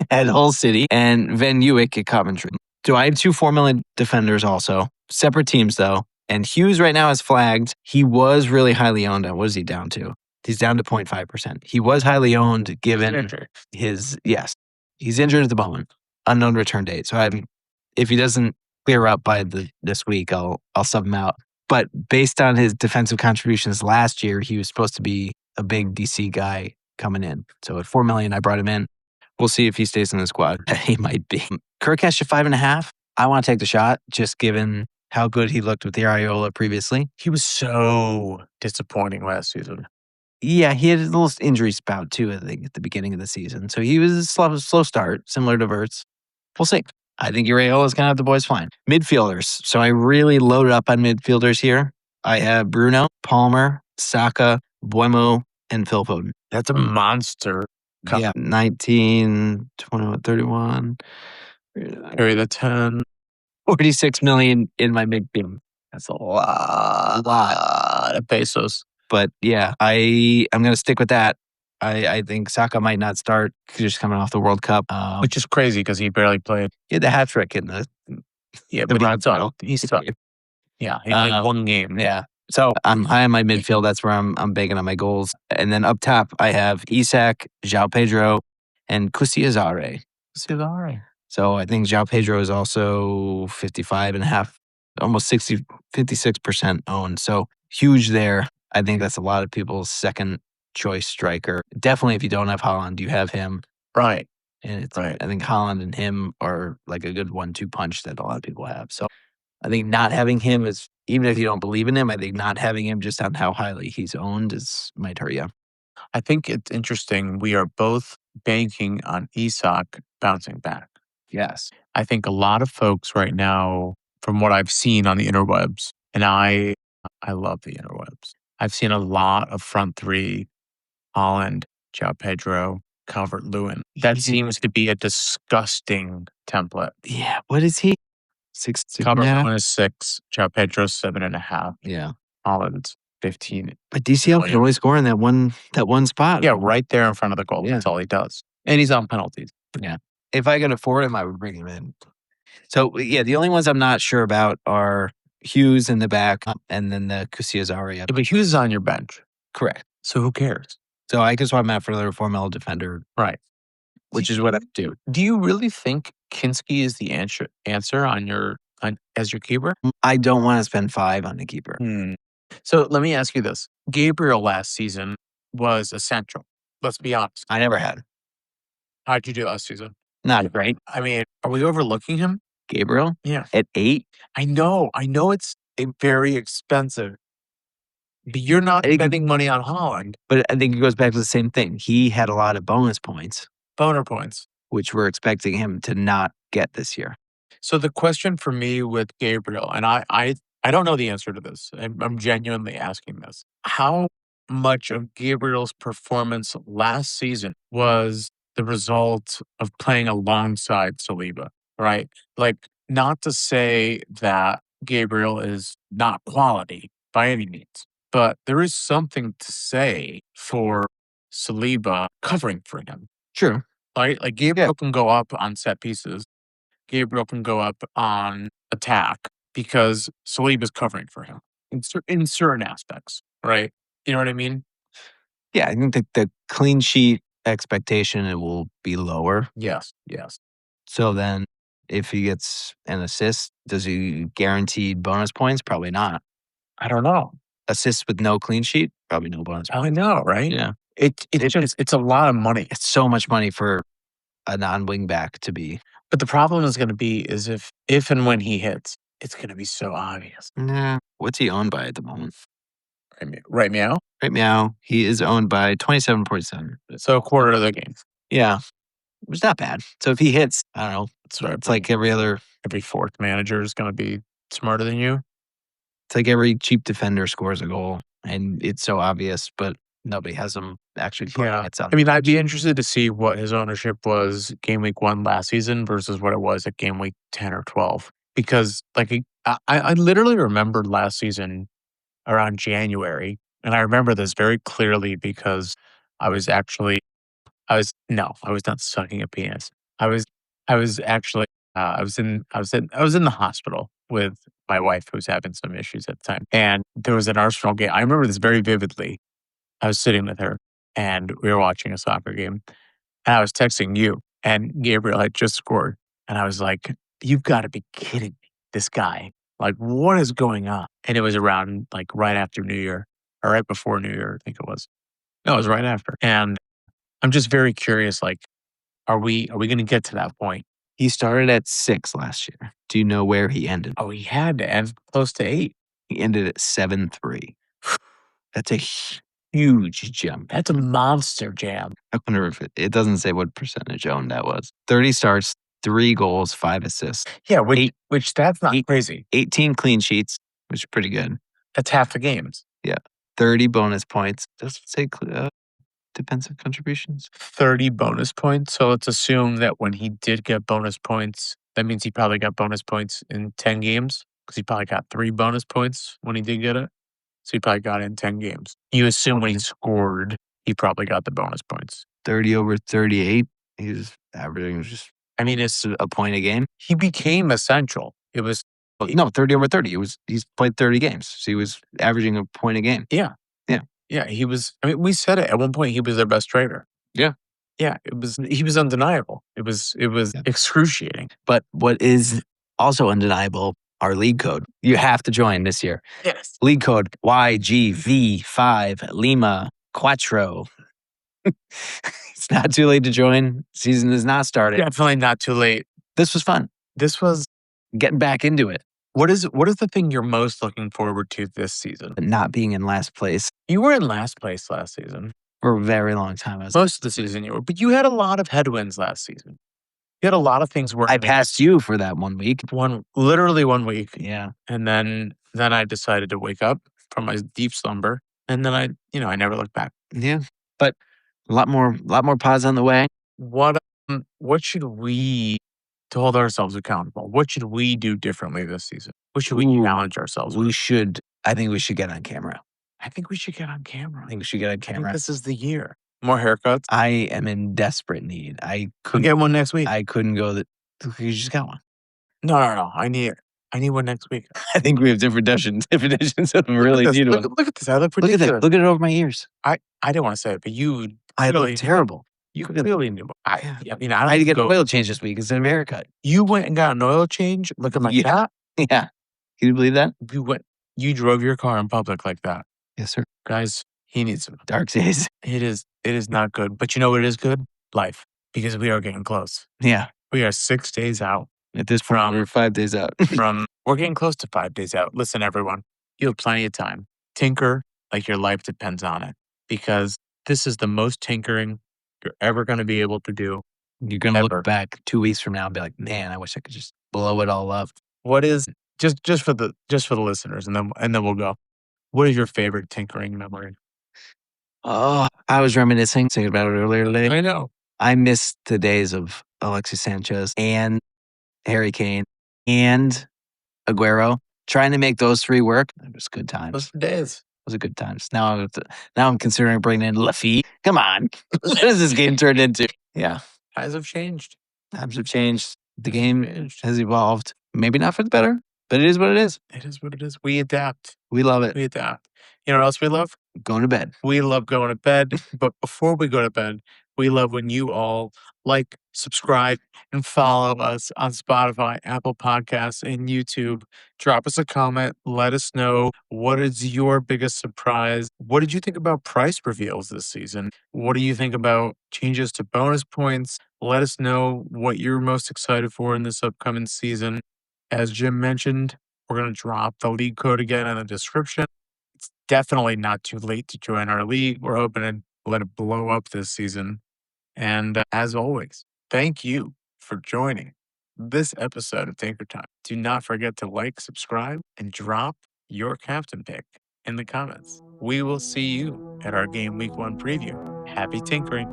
at Hull City, and Van Uwijk at Coventry. Do I have 2 4 million defenders also? Separate teams though. And Hughes right now is flagged. He was really highly owned. What is he down to? He's down to 0.5%. He was highly owned given his, yes, he's injured at the moment. Unknown return date. So if he doesn't clear up by this week, I'll sub him out. But based on his defensive contributions last year, he was supposed to be a big DC guy coming in. So at 4 million, I brought him in. We'll see if he stays in the squad. He might be. Kirkesh at 5.5. I want to take the shot, just given how good he looked with the Areola previously. He was so disappointing last season. Yeah, he had a little injury spout too, I think, at the beginning of the season. So he was a slow start, similar to Wirtz. We'll see. I think Areola is going to have the boys fine. Midfielders. So I really loaded up on midfielders here. I have Bruno, Palmer, Saka, Buemo, and Phil Foden. That's a monster. Yeah, 19, 21, 31. Carry the 10. 46 million in my midfield. That's a lot of pesos. But yeah, I'm going to stick with that. I think Saka might not start just coming off the World Cup. Which is crazy because he barely played. He had the hat trick in Yeah, The but Bronx medal. he's tough. Yeah, he played one game. Yeah. So I'm high on my midfield. That's where I'm banking on my goals. And then up top, I have Isak, João Pedro, and Kusiazare. So I think João Pedro is also 55.5, almost 56% owned. So huge there. I think that's a lot of people's second choice striker. Definitely if you don't have Haaland, you have him. Right. And I think Haaland and him are like a good 1-2 punch that a lot of people have. So I think not having him is, even if you don't believe in him, I think not having him just on how highly he's owned might hurt you. I think it's interesting. We are both banking on Isak bouncing back. Yes. I think a lot of folks right now, from what I've seen on the interwebs, and I love the interwebs. I've seen a lot of front three, Holland, João Pedro, Calvert-Lewin. That seems to be a disgusting template. Yeah. What is he? 6. Calvert-Lewin is 6, João Pedro 7.5, Yeah. Holland's 15. But DCL can only score in that one spot. Yeah, right there in front of the goal. Yeah. That's all he does. And he's on penalties. Yeah. If I could afford him, I would bring him in. So, yeah, the only ones I'm not sure about are Hughes in the back and then the Kusiazare up. Yeah, but Hughes is on your bench. Correct. So who cares? So I can swap him out for another 4 mil defender. Right. Which is what I do. Do you really think Kinski is the answer as your keeper? I don't want to spend 5 on the keeper. So let me ask you this. Gabriel last season was essential. Let's be honest. I never had. How'd you do last season? Not great. I mean, are we overlooking him? Gabriel? Yeah. At 8? I know it's very expensive. But you're not spending money on Holland. But I think it goes back to the same thing. He had a lot of bonus points. Boner points. Which we're expecting him to not get this year. So the question for me with Gabriel, and I don't know the answer to this. I'm genuinely asking this. How much of Gabriel's performance last season was the result of playing alongside Saliba, right? Like, not to say that Gabriel is not quality by any means, but there is something to say for Saliba covering for him. True. Right? Like Gabriel can go up on set pieces. Gabriel can go up on attack because Saliba's covering for him in certain aspects, right? You know what I mean? Yeah, I think the clean sheet expectation, it will be lower. Yes. So then if he gets an assist, does he guaranteed bonus points? Probably not. I don't know. Assists with no clean sheet? Probably no bonus points. I know, right? Yeah. It's a lot of money. It's so much money for a non-wing back to be. But the problem is going to be is if and when he hits, it's going to be so obvious. Nah. What's he owned by at the moment? Right meow? Right meow. He is owned by 27.7. So a quarter of the game. Yeah. Which is not bad. So if he hits, I don't know. It's like every fourth manager is going to be smarter than you. It's like every cheap defender scores a goal. And it's so obvious, but nobody has him actually putting it on. I mean, I'd be interested to see what his ownership was game week 1 last season versus what it was at game week 10 or 12. Because like I literally remembered last season around January. And I remember this very clearly because I was not sucking a penis. I was actually I was in the hospital with my wife who was having some issues at the time. And there was an Arsenal game. I remember this very vividly. I was sitting with her and we were watching a soccer game and I was texting you and Gabriel had just scored. And I was like, you've got to be kidding me. This guy, like, what is going on? And it was around like right after New Year or right before New Year, I think it was. No, it was right after. And I'm just very curious, like, are we going to get to that point? He started at 6 last year. Do you know where he ended? Oh, he had to end close to 8. He ended at 7-3. That's a huge jump. That's a monster jam. I wonder if it doesn't say what percentage owned that was. 30 starts, 3 goals, 5 assists. Yeah, which that's not crazy. 18 clean sheets, which is pretty good. That's half the games. Yeah. 30 bonus points. Does it say defensive contributions? 30 bonus points. So let's assume that when he did get bonus points, that means he probably got bonus points in 10 games because he probably got 3 bonus points when he did get it. So he probably got it in 10 games. You assume when he scored, he probably got the bonus points. 30 over 38. He's averaging it's a point a game. He became essential It was No, 30 over 30. He's played 30 games. So he was averaging a point a game. Yeah. He was. I mean, we said it at one point. He was their best trader. Yeah. He was undeniable. It was excruciating. But what is also undeniable, our league code. You have to join this year. Yes. League code YGV5 Lima Quattro. It's not too late to join. Season is not started. Definitely not too late. This was fun. This was Getting back into it. what is the thing you're most looking forward to this season? But not being in last place You were in last place last season. for a very long time. Most of the season you were, but you had a lot of headwinds last season. You had a lot of things working. I passed you for that 1 week. Literally 1 week. Yeah. And then I decided to wake up from my deep slumber. And then I never looked back. Yeah. But a lot more pods on the way. What should we, to hold ourselves accountable, what should we do differently this season? What should we challenge ourselves with? I think we should get on camera. I think we should get on camera. I think we should get on I think camera. this is the year. More haircuts. I am in desperate need. I'll get one next week. I couldn't go that. You just got one. No. I need one next week. I think we have different definitions of really need one. Look at this. I look Look at ridiculous. that. Look at it over my ears. I didn't want to say it, but you I clearly, look terrible. you clearly knew. I mean, I don't I had to get go, an oil change this week instead of a haircut. You went and got an oil change looking like Yeah. that? Yeah. Can you believe that? You drove your car in public like that. Yes, sir. Guys, he needs some. Dark days. It is not good. But you know what is good? Life. Because we are getting close. Yeah. We are 6 days out. At this point, we're 5 days out. We're getting close to 5 days out. Listen, everyone, you have plenty of time. Tinker like your life depends on it. Because this is the most tinkering you're ever going to be able to do. You're going to Ever. look back 2 weeks from now and be like, man, I wish I could just blow it all up. What is just for the listeners, and then we'll go. What is your favorite tinkering memory? Oh, I was reminiscing, thinking about it earlier today. I know. I missed the days of Alexis Sanchez and Harry Kane and Aguero. Trying to make those three work. It was good times. Those were days. It was a good times. Now I'm considering bringing in Lafitte. Come on. What has this game turned into? Yeah. Times have changed. Times have changed. The game has evolved. Maybe not for the better, but it is what it is. It is what it is. We adapt. We love it. We adapt. You know what else we love? Going to bed. We love going to bed. But before we go to bed, we love when you all like, subscribe, and follow us on Spotify, Apple Podcasts, and YouTube. Drop us a comment. Let us know, what is your biggest surprise? What did you think about price reveals this season? What do you think about changes to bonus points? Let us know what you're most excited for in this upcoming season. As Jim mentioned, we're going to drop the league code again in the description. It's definitely not too late to join our league. We're hoping to let it blow up this season. And as always, thank you for joining this episode of Tinker Time. Do not forget to like, subscribe, and drop your captain pick in the comments. We will see you at our Game Week 1 preview. Happy tinkering.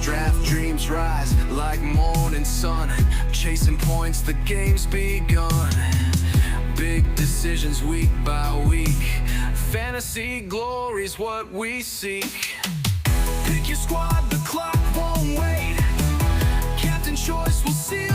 Draft dreams rise like morning sun, chasing points, the game's begun. Big decisions week by week, fantasy glory's what we seek. Pick your squad, the clock won't wait, captain choice will see